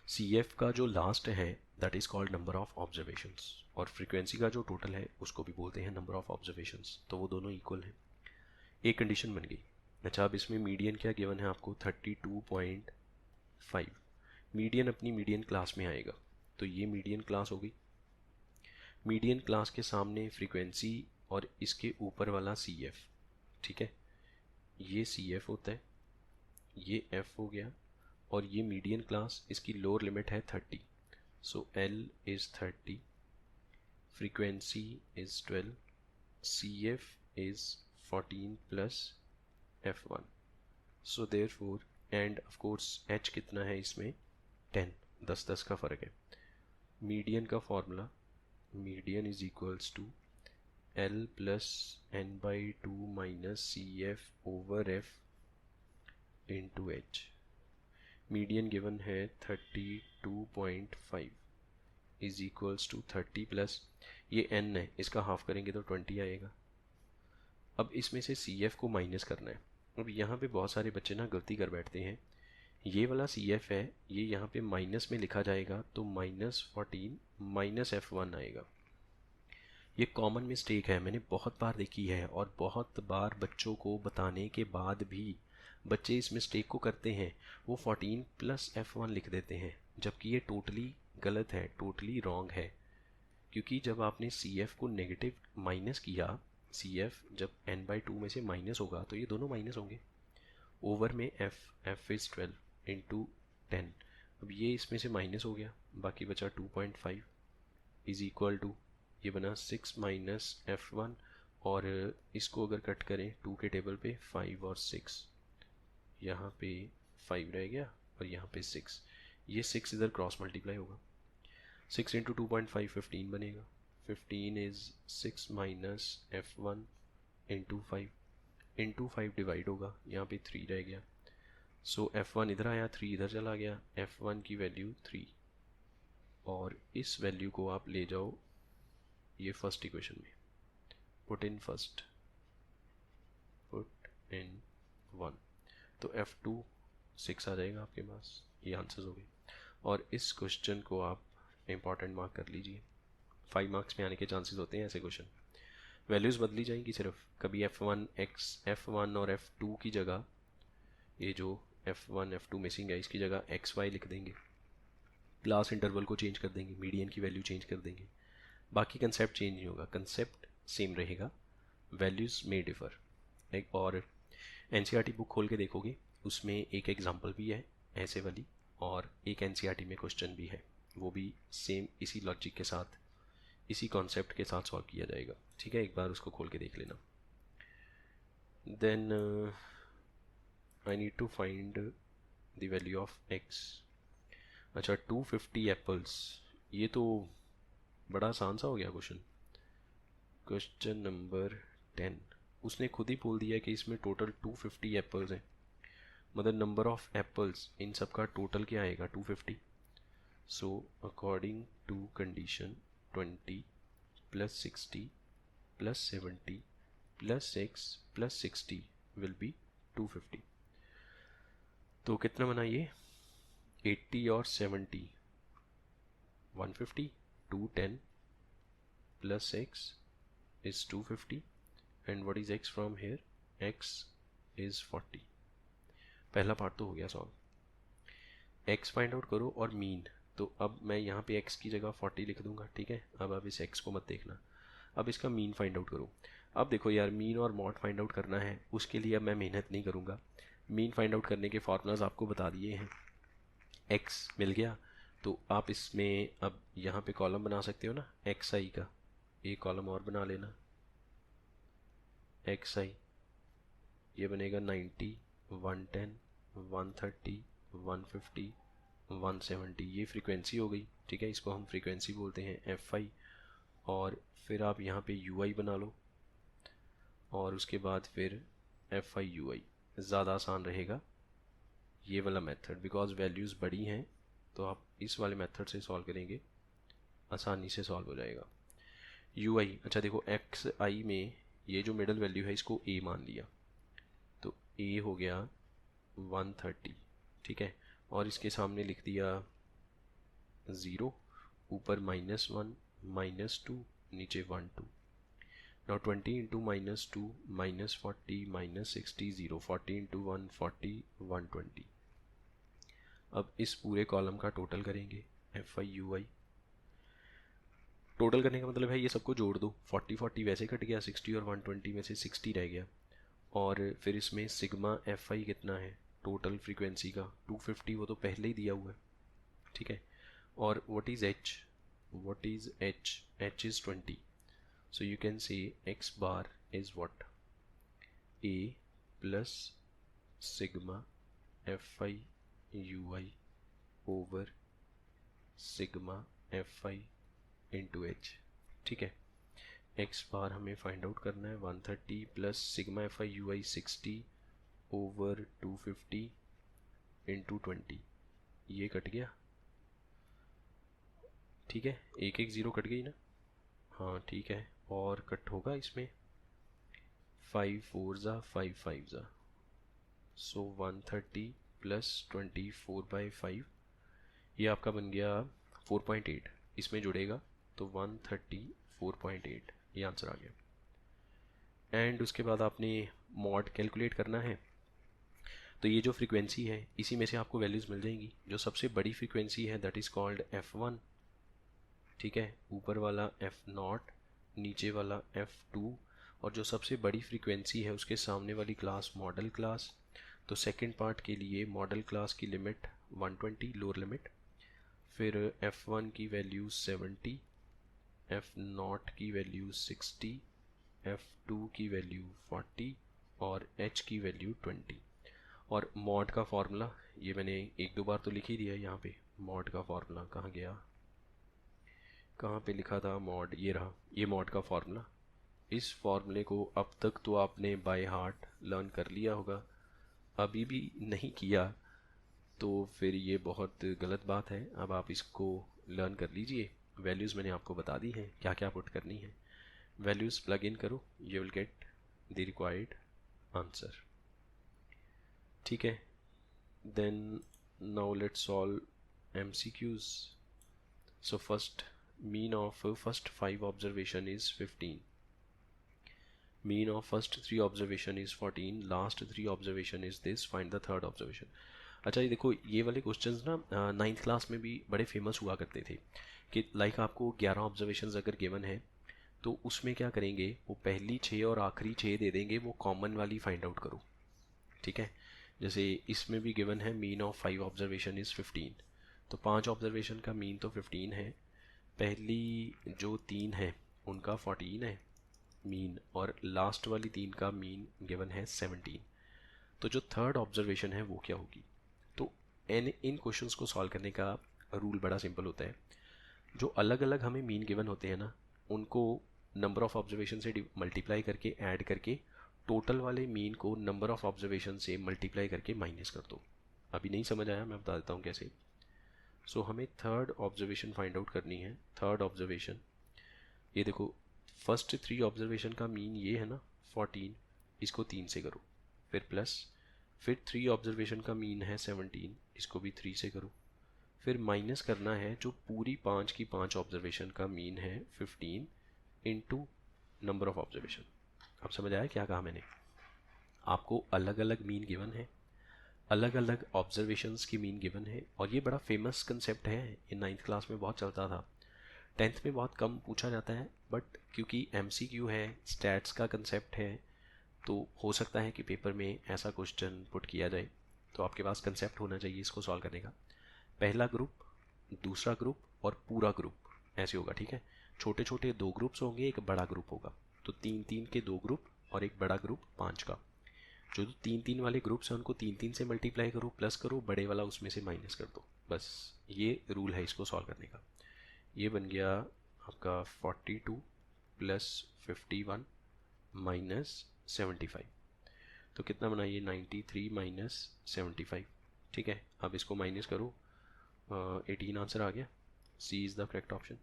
CF का जो लास्ट है that is called number of observations, और फ्रीक्वेंसी का जो टोटल है उसको भी बोलते हैं नंबर ऑफ ऑब्जर्वेशंस, तो वो दोनों इक्वल हैं। एक कंडीशन बन गई। अच्छा, अब इसमें मीडियन क्या गिवन है आपको? 32.5। मीडियन अपनी मीडियन क्लास में आएगा, तो ये मीडियन क्लास हो गई। मीडियन क्लास के सामने फ्रीक्वेंसी और इसके ऊपर वाला CF। ठीक है, ये CF होता है, ये F हो गया, और ये मीडियन क्लास, इसकी लोअर लिमिट है 30, सो L is 30, frequency is 12, CF is 14 plus F1, so therefore, end of course H कितना है इसमें? 10, 10 का फ़र्क है। मीडियन का formula, median is equals to L plus n/2 minus CF over F into H। Median given है 32.5 is equals to 30 plus, ये n है, इसका हाफ करेंगे तो 20 आएगा। अब इसमें से CF को माइनस करना है। अब यहाँ पे बहुत सारे बच्चे ना गलती कर बैठते हैं, ये वाला CF है, ये यहाँ पे माइनस में लिखा जाएगा तो -14 माइनस F1 आएगा। ये कॉमन मिस्टेक है, मैंने बहुत बार देखी है, और बहुत बार बच्चों को बताने के बाद भी बच्चे इस मिस्टेक को करते हैं, वो 14 प्लस F1 लिख देते हैं, जबकि ये टोटली गलत है, टोटली रॉन्ग है। क्योंकि जब आपने CF को नेगेटिव माइनस किया, CF जब n/2 में से माइनस होगा तो ये दोनों माइनस होंगे, ओवर में F इज़ 12 इंटू 10, अब ये इसमें से माइनस हो गया, बाकी बचा 2.5 इज़ इक्वल टू, ये बना 6 माइनस F1, और इसको अगर कट करें 2 के टेबल पे 5 और 6, यहाँ पे 5 रह गया और यहाँ पे 6, ये 6 इधर क्रॉस मल्टीप्लाई होगा, 6 इंटू 2.5 15 बनेगा, 15 is 6 minus F1 into 5, into 5 divide होगा, यहाँ पे 3 रह गया। सो F1 इधर आया, 3 इधर चला गया, F1 की वैल्यू 3, और इस वैल्यू को आप ले जाओ ये फर्स्ट इक्वेशन में, पुट इन 1, तो F2 6 आ जाएगा आपके पास। ये आंसर्स हो गए, और इस क्वेश्चन को आप इम्पॉर्टेंट मार्क कर लीजिए, 5 मार्क्स में आने के चांसेस होते हैं ऐसे क्वेश्चन। वैल्यूज़ बदली जाएंगी सिर्फ, कभी F1 और F2 की जगह, ये जो F1 F2 मिसिंग है इसकी जगह XY लिख देंगे, क्लास इंटरवल को चेंज कर देंगे, मीडियन की वैल्यू चेंज कर देंगे, बाकी कंसेप्ट चेंज नहीं होगा, कंसेप्ट सेम रहेगा, वैल्यूज़ में डिफ़र। एक और NCERT बुक खोल के देखोगे, उसमें एक एग्जांपल भी है ऐसे वाली, और एक NCERT में क्वेश्चन भी है, वो भी सेम इसी लॉजिक के साथ, इसी कॉन्सेप्ट के साथ सॉल्व किया जाएगा। ठीक है, एक बार उसको खोल के देख लेना। Then I need to find the value of x। अच्छा, 250 एप्पल्स, ये तो बड़ा आसान सा हो गया क्वेश्चन। क्वेश्चन नंबर 10, उसने खुद ही बोल दिया कि इसमें टोटल 250 एप्पल्स हैं, मतलब नंबर ऑफ एप्पल्स इन सब का टोटल क्या आएगा 250। So according to condition 20 plus 60 plus 70 plus x plus 60 will be 250। तो कितना बना ये, 80 और 70, 150, 210 plus x is 250, and what is x from here, x is 40। पहला पार्ट तो हो गया सॉल्व। x फाइंड आउट करो और मीन, तो अब मैं यहाँ पे x की जगह 40 लिख दूंगा, ठीक है। अब आप इस x को मत देखना, अब इसका मीन फाइंड आउट करो। अब देखो यार, मीन और मॉड फाइंड आउट करना है, उसके लिए अब मैं मेहनत नहीं करूँगा, मीन फाइंड आउट करने के फार्मूलाज आपको बता दिए हैं। x मिल गया, तो आप इसमें अब यहाँ पे कॉलम बना सकते हो ना xi का, एक कॉलम और बना लेना xi, ये बनेगा 90, 110, 130, 150, 170, ये फ्रीक्वेंसी हो गई, ठीक है। इसको हम फ्रीक्वेंसी बोलते हैं fi, और फिर आप यहाँ पे ui बना लो, और उसके बाद फिर fi ui, ज़्यादा आसान रहेगा ये वाला मेथड, बिकॉज वैल्यूज़ बड़ी हैं, तो आप इस वाले मेथड से सॉल्व करेंगे, आसानी से सॉल्व हो जाएगा। ui, अच्छा देखो xi में ये जो मिडल वैल्यू है इसको a मान लिया, तो a हो गया 130, ठीक है, और इसके सामने लिख दिया 0, ऊपर -1 -2, नीचे 1 2। Now 20 into -2 -40 -60 0, 40 into 1 40, 120। अब इस पूरे कॉलम का टोटल करेंगे fi ui, टोटल करने का मतलब है ये सबको जोड़ दो, 40 40 वैसे कट गया, 60 और 120 में से 60 रह गया, और फिर इसमें सिग्मा fi कितना है टोटल फ्रीक्वेंसी का 250, वो तो पहले ही दिया हुआ है, ठीक है। और what is h is 20, so you can say x bar is what, a plus sigma fi ui over sigma fi into h, ठीक है। x बार हमें फाइंड आउट करना है 130 plus sigma fi ui 60 over 250 into 20, ये cut गया, ठीक है, एक एक ज़ीरो कट गई ना, हाँ ठीक है, और कट होगा इसमें 5 4 ज़ा 5 5 ज़ा, सो 130 प्लस 24/5, ये आपका बन गया 4.8, इसमें जुड़ेगा तो 134.8, ये आंसर आ गया। एंड उसके बाद आपने मॉड कैलकुलेट करना है, तो ये जो फ्रीक्वेंसी है इसी में से आपको वैल्यूज़ मिल जाएंगी। जो सबसे बड़ी फ्रीक्वेंसी है दैट इज़ कॉल्ड f1, ठीक है, ऊपर वाला f0, नीचे वाला f2, और जो सबसे बड़ी फ्रीक्वेंसी है उसके सामने वाली क्लास मॉडल क्लास। तो सेकंड पार्ट के लिए मॉडल क्लास की लिमिट 120 लोअर लिमिट, फिर f1 की वैल्यू 70, f0 की वैल्यू 60, f2 की वैल्यू 40 और h की वैल्यू 20। और मॉड का फार्मूला ये मैंने एक दो बार तो लिख ही दिया है यहाँ पे, मॉड का फार्मूला कहाँ गया, कहाँ पे लिखा था मॉड, ये रहा, ये मॉड का फॉर्मूला। इस फॉर्मूले को अब तक तो आपने बाय हार्ट लर्न कर लिया होगा, अभी भी नहीं किया तो फिर ये बहुत गलत बात है। अब आप इसको लर्न कर लीजिए। वैल्यूज़ मैंने आपको बता दी हैं क्या क्या पुट करनी है। वैल्यूज़ प्लग इन करो, you will get the required answer. ठीक है, then now let's solve MCQs। So first mean of first 5 observation is 15, mean of first 3 observation is 14, last 3 observation is this, find the third observation। अच्छा ये देखो, ये वाले questions ना 9th class में भी बड़े फेमस हुआ करते थे कि लाइक आपको 11 ऑब्जर्वेशंस अगर गिवन है तो उसमें क्या करेंगे, वो पहली 6 और आखिरी 6 दे देंगे, वो कॉमन वाली फाइंड आउट करो। ठीक है, जैसे इसमें भी गिवन है मीन ऑफ 5 ऑब्जर्वेशन इज़ 15, तो 5 ऑब्जर्वेशन का मीन तो 15 है, पहली जो 3 है उनका 14 है मीन, और लास्ट वाली 3 का मीन गिवन है 17। तो जो थर्ड ऑब्जर्वेशन है वो क्या होगी। तो इन क्वेश्चंस को सॉल्व करने का रूल बड़ा सिंपल होता है। जो अलग अलग हमें मीन गिवन होते हैं ना, उनको नंबर ऑफ ऑब्जर्वेशन से मल्टीप्लाई करके ऐड करके टोटल वाले मीन को नंबर ऑफ ऑब्जर्वेशन से मल्टीप्लाई करके माइनस कर दो। अभी नहीं समझ आया, मैं बता देता हूँ कैसे। सो हमें थर्ड ऑब्जर्वेशन फाइंड आउट करनी है। थर्ड ऑब्जर्वेशन, ये देखो फर्स्ट 3 ऑब्जर्वेशन का मीन ये है ना 14, इसको 3 से करो, फिर प्लस, फिर 3 ऑब्जर्वेशन का मीन है 17, इसको भी 3 से करो, फिर माइनस करना है जो पूरी 5 की 5 ऑब्जर्वेशन का मीन है 15 इंटू नंबर ऑफ ऑब्जर्वेशन। अब समझ आया क्या कहा मैंने। आपको अलग अलग मीन गिवन है, अलग अलग ऑब्जर्वेशंस की मीन गिवन है, और ये बड़ा फेमस कंसेप्ट है, ये 9th क्लास में बहुत चलता था। 10th में बहुत कम पूछा जाता है, बट क्योंकि MCQ है, स्टैट्स का कंसेप्ट है, तो हो सकता है कि पेपर में ऐसा क्वेश्चन पुट किया जाए। तो आपके पास कंसेप्ट होना चाहिए इसको सॉल्व करने का। पहला ग्रुप, दूसरा ग्रुप और पूरा ग्रुप, ऐसे होगा। ठीक है, छोटे छोटे 2 ग्रुप्स होंगे, एक बड़ा ग्रुप होगा, तो 3-3 के 2 ग्रुप और एक बड़ा ग्रुप 5 का। जो 3-3 वाले ग्रुप्स हैं उनको 3-3 से मल्टीप्लाई करो, प्लस करो, बड़े वाला उसमें से माइनस कर दो। बस ये रूल है इसको सॉल्व करने का। ये बन गया आपका 42 प्लस 51 माइनस 75, तो कितना बना ये 93 माइनस 75। ठीक है, अब इसको माइनस करो, 18 आंसर आ गया। सी इज़ द करेक्ट ऑप्शन।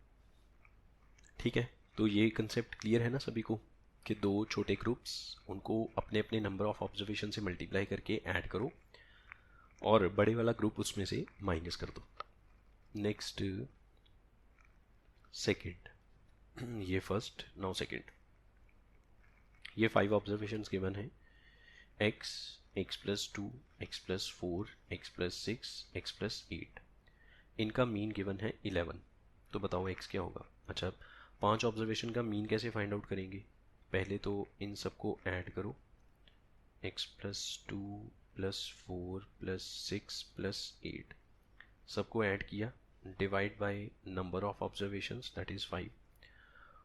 ठीक है, तो ये कंसेप्ट क्लियर है ना सभी को कि 2 छोटे ग्रुप्स, उनको अपने अपने नंबर ऑफ ऑब्जर्वेशन से मल्टीप्लाई करके ऐड करो और बड़े वाला ग्रुप उसमें से माइनस कर दो। नेक्स्ट सेकंड, ये फर्स्ट, नाउ सेकंड। ये 5 ऑब्जर्वेशंस गिवन है, x, x plus 2, x plus 4, x plus 6, x plus 8। इनका मीन गिवन है 11। तो बताओ x क्या होगा। अच्छा, 5 ऑब्जर्वेशन का मीन कैसे फाइंड आउट करेंगे। पहले तो इन सबको ऐड करो, x plus 2 plus 4 plus 6 plus 8, सबको ऐड किया, divide by number of observations that is 5,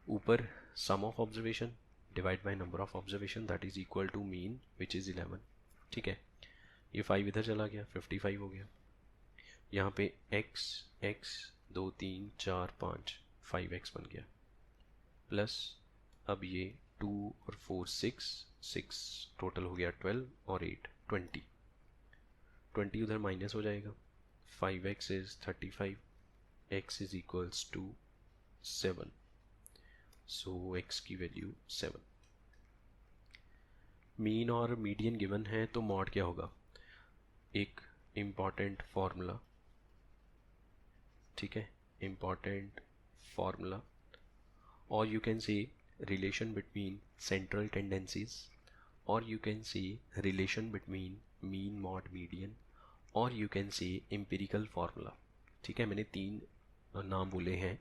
ऊपर sum of observation divide by number of observation that is equal to mean which is 11। ठीक है, ये 5 इधर चला गया, 55 हो गया। यहाँ पे x, x 2 3 4 5, 5x बन गया, प्लस अब ये 2 और 4 6, 6 टोटल हो गया 12 और 8 20, 20 उधर माइनस हो जाएगा, 5x is 35, x is equals to 7, so x की वैल्यू 7। मीन और मीडियन गिवन है तो मॉड क्या होगा, एक इम्पॉर्टेंट फार्मूला। ठीक है, इम्पॉर्टेंट फार्मूला, और you can see relation between central tendencies, और you can see relation between mean mode median, और you can see empirical formula. ठीक है, मैंने 3 नाम बोले हैं,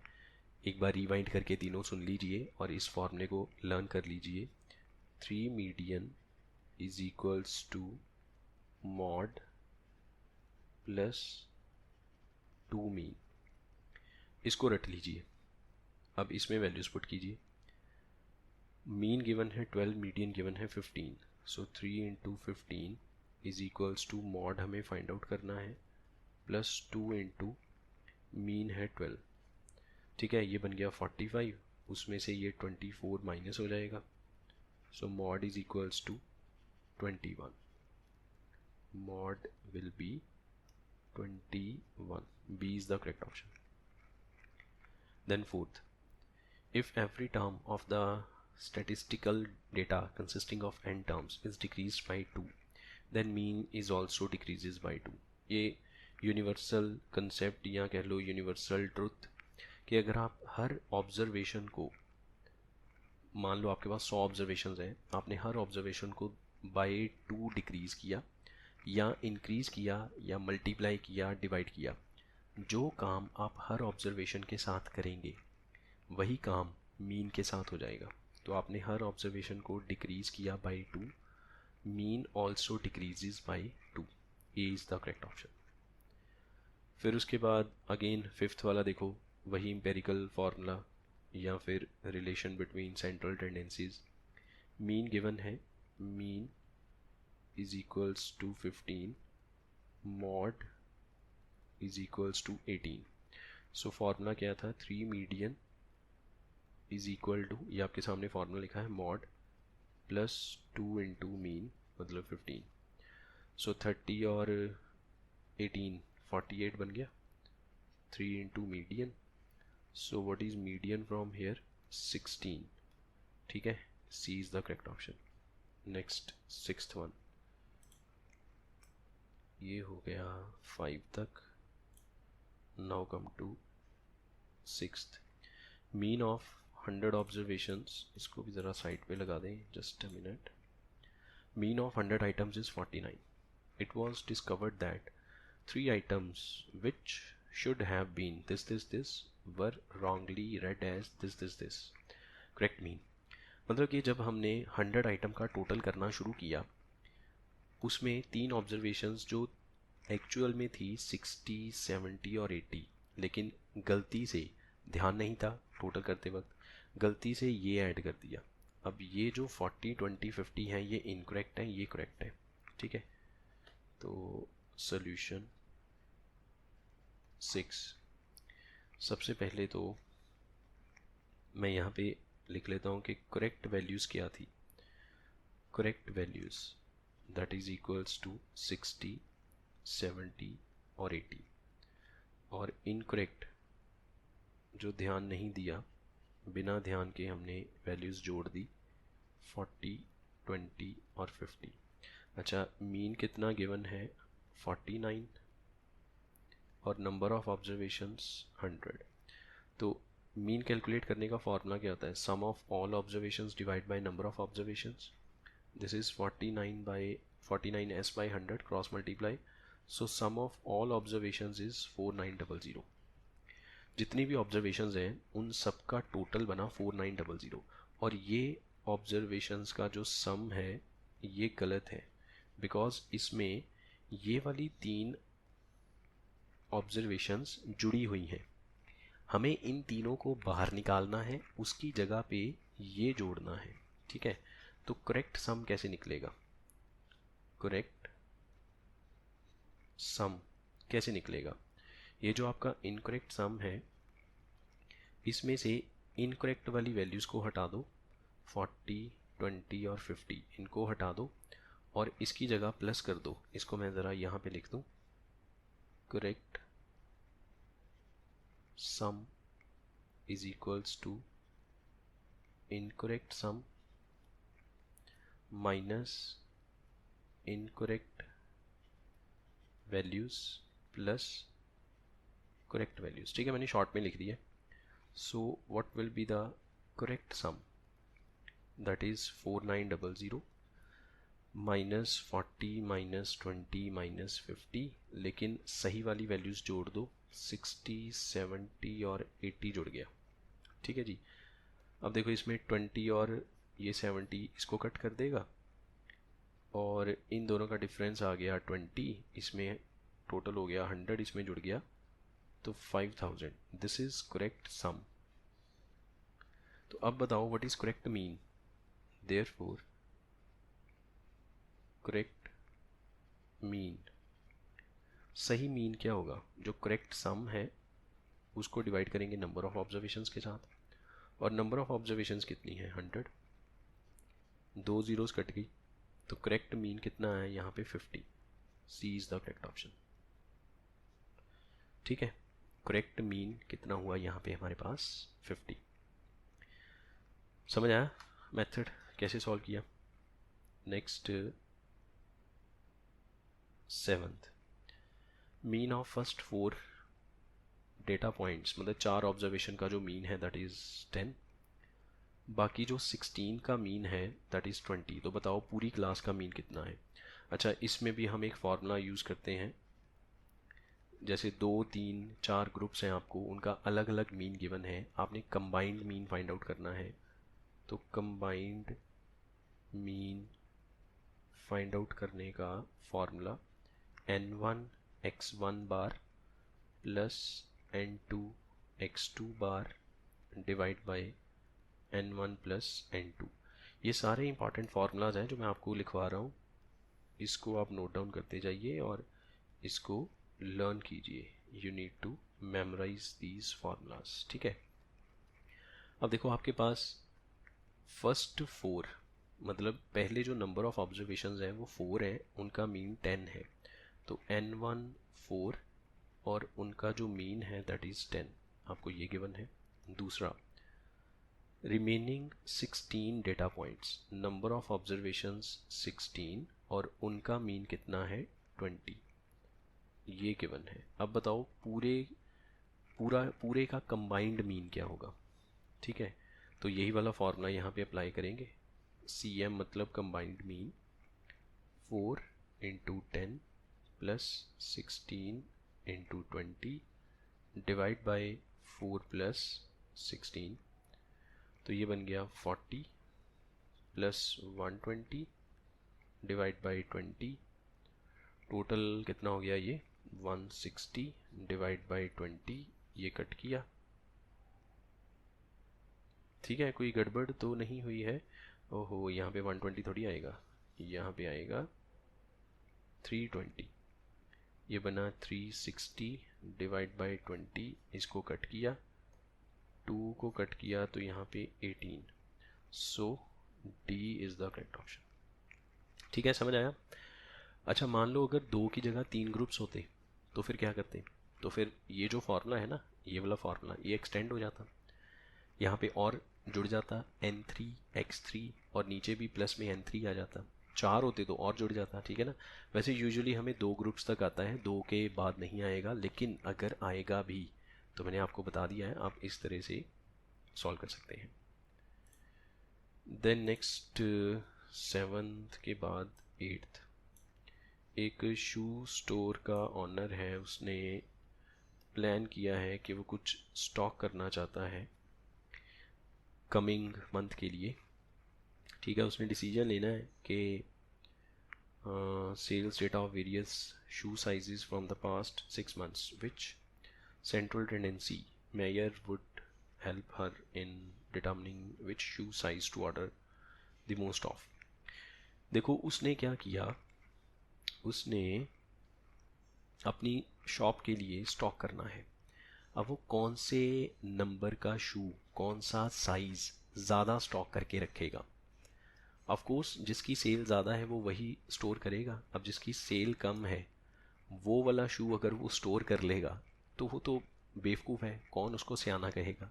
एक बार रिवाइंड करके तीनों सुन लीजिए और इस फॉर्मूले को लर्न कर लीजिए। 3 median is equals to mode plus 2 mean, इसको रट लीजिए। अब इसमें वैल्यूज पुट कीजिए। मीन गिवन है 12, मीडियन गिवन है 15, so 3 into 15 is equals to mode हमें फाइंड आउट करना है, प्लस 2 इंटू मीन है 12। ठीक है, ये बन गया 45, उसमें से ये 24 माइनस हो जाएगा, so mode is equals to 21, mod will be 21. B is the correct option. Then fourth, if every term of the statistical data consisting of n terms is decreased by 2, then mean is also decreases by 2. ये universal concept या कह लो universal truth कि अगर आप हर observation को, मान लो आपके पास 100 observation हैं, आपने हर ऑब्जर्वेशन को बाय 2 डिक्रीज किया या इंक्रीज किया या मल्टीप्लाई किया, डिवाइड किया, जो काम आप हर ऑब्जर्वेशन के साथ करेंगे वही काम मीन के साथ हो जाएगा। तो आपने हर ऑब्जर्वेशन को डिक्रीज किया by 2, mean also decreases by 2। A is the correct option. फिर उसके बाद अगेन फिफ्थ वाला देखो, वही एम्पेरिकल फार्मूला या फिर relation between central tendencies. Mean given है, mean is equals to 15, mod is equals to 18. So formula क्या था, 3 मीडियन इज इक्वल टू, ये आपके सामने फार्मूला लिखा है, मॉड प्लस 2 इंटू मीन मतलब 15। सो 30 और 18 48 बन गया, 3 into median, so what is median from here 16। ठीक है, C is the correct option. Next sixth one, ये हो गया 5 तक। Now come to sixth, mean of 100 observations, इसको भी ज़रा साइड पे लगा दें, just a minute. Mean of 100 items is 49. It was discovered that 3 items which should have been this were wrongly read as this. Correct mean मतलब कि जब हमने 100 आइटम का टोटल करना शुरू किया, उसमें 3 ऑब्जर्वेशंस जो एक्चुअल में थी 60, 70 और 80, लेकिन गलती से ध्यान नहीं था टोटल करते वक्त, गलती से ये ऐड कर दिया। अब ये जो 40, 20, 50 हैं ये इनकरेक्ट है, ये करेक्ट है। ठीक है, तो सॉल्यूशन 6, सबसे पहले तो मैं यहाँ पे लिख लेता हूँ कि करेक्ट वैल्यूज़ क्या थी। Correct values that is equals to 60, 70 और 80, और इनकरेक्ट जो ध्यान नहीं दिया, बिना ध्यान के हमने वैल्यूज़ जोड़ दी 40, 20 और 50। अच्छा, मीन कितना गिवन है 49 और नंबर ऑफ ऑब्जर्वेशंस 100। तो मीन कैलकुलेट करने का फॉर्मूला क्या होता है, sum of all observations divide by number of observations. This is 49 s by 100 cross multiply, so sum of all observations is 4900। जितनी भी ऑब्जर्वेशंस हैं उन सब का टोटल बना 4900, और ये ऑब्जर्वेशंस का जो सम है ये गलत है, बिकॉज इसमें ये वाली 3 ऑब्जर्वेशंस जुड़ी हुई हैं। हमें इन तीनों को बाहर निकालना है, उसकी जगह पे ये जोड़ना है। ठीक है, तो करेक्ट सम कैसे निकलेगा, करेक्ट सम कैसे निकलेगा, ये जो आपका इनकरेक्ट सम है इसमें से इनकरेक्ट वाली वैल्यूज़ को हटा दो, 40, 20 और 50 इनको हटा दो और इसकी जगह प्लस कर दो। इसको मैं ज़रा यहाँ पे लिख दूँ, correct sum is equals to incorrect sum minus incorrect values plus correct values। ठीक है, मैंने शॉर्ट में लिख दिया। So what will be the correct sum, that is 4900 minus 40 minus 20 minus 50, लेकिन सही वाली वैल्यूज़ जोड़ दो, 60, 70 और 80 जुड़ गया। ठीक है जी, अब देखो इसमें 20 और ये 70 इसको कट कर देगा और इन दोनों का डिफरेंस आ गया 20, इसमें टोटल हो गया 100, इसमें जुड़ गया तो 5000। दिस इज करेक्ट सम। तो अब बताओ what is correct mean, therefore correct mean, सही मीन क्या होगा, जो करेक्ट सम है उसको डिवाइड करेंगे नंबर ऑफ ऑब्जर्वेशंस के साथ, और नंबर ऑफ ऑब्जर्वेशंस कितनी है 100, 2 ज़ीरोज़ कट गई, तो करेक्ट मीन कितना है यहाँ पे 50। सी इज़ द करेक्ट ऑप्शन। ठीक है, करेक्ट मीन कितना हुआ यहाँ पे हमारे पास 50। समझ आया मेथड कैसे सॉल्व किया। Next 7th, mean of first 4 data points, मतलब 4 ऑब्जर्वेशन का जो मीन है दैट इज़ 10, बाकी जो 16 का मीन है दैट इज़ 20। तो बताओ पूरी क्लास का मीन कितना है। अच्छा, इसमें भी हम एक फार्मूला यूज़ करते हैं, जैसे 2 3 4 ग्रुप्स हैं आपको, उनका अलग अलग मीन गिवन है, आपने कंबाइंड मीन फाइंड आउट करना है। तो कंबाइंड मीन फाइंड आउट करने का formula n1 x1 bar plus n2 x2 bar divide by n1 plus n2। ये सारे इंपॉर्टेंट फार्मूलाज हैं जो मैं आपको लिखवा रहा हूँ, इसको आप नोट डाउन करते जाइए और इसको लर्न कीजिए। You need to memorize these formulas. ठीक है, अब देखो आपके पास फर्स्ट 4, मतलब पहले जो नंबर ऑफ ऑब्जर्वेशंस हैं वो 4 हैं, उनका मीन 10 है, तो n1 4 और उनका जो मीन है दैट इज़ 10, आपको ये गिवन है। दूसरा, remaining 16 data points, number of observations 16 और उनका मीन कितना है 20, ये गिवन है। अब बताओ पूरे का कंबाइंड मीन क्या होगा। ठीक है, तो यही वाला फॉर्मूला यहाँ पे अप्लाई करेंगे। CM मतलब combined mean 4 into 10 plus 16 into 20 divide by 4 plus 16, तो ये बन गया 40 प्लस 120 डिवाइड बाई 20, टोटल कितना हो गया ये 160 डिवाइड बाई 20, ये कट किया। ठीक है, कोई गड़बड़ तो नहीं हुई है। ओहो, यहाँ पे 120 थोड़ी आएगा, यहाँ पे आएगा 320, ये बना 360 डिवाइड बाई 20, इसको कट किया, 2 को कट किया तो यहाँ पे 18। So D is the correct option. ठीक है, समझ आया। अच्छा, मान लो अगर 2 की जगह 3 ग्रुप्स होते तो फिर क्या करते, तो फिर ये जो फार्मूला है ना, ये वाला फार्मूला ये एक्सटेंड हो जाता, यहाँ पे और जुड़ जाता n3 x3 और नीचे भी प्लस में n3 आ जाता, 4 होते तो और जुड़ जाता। ठीक है ना, वैसे यूजुअली हमें 2 ग्रुप्स तक आता है, 2 के बाद नहीं आएगा, लेकिन अगर आएगा भी तो मैंने आपको बता दिया है, आप इस तरह से सॉल्व कर सकते हैं। देन नेक्स्ट 7th के बाद 8th, एक शू स्टोर का ऑनर है, उसने प्लान किया है कि वो कुछ स्टॉक करना चाहता है कमिंग मंथ के लिए। ठीक है, उसने डिसीजन लेना है कि sales data of various shoe sizes from the past 6 months, which central tendency Mayer would help her in determining which shoe size to order the most of। देखो उसने क्या किया, उसने अपनी शॉप के लिए स्टॉक करना है। अब वो कौन से नंबर का शू, कौन सा साइज़ ज़्यादा स्टॉक करके रखेगा। ऑफ कोर्स जिसकी सेल ज़्यादा है वो वही स्टोर करेगा। अब जिसकी सेल कम है वो वाला शू अगर वो स्टोर कर लेगा तो वो तो बेवकूफ़ है, कौन उसको सियाना कहेगा।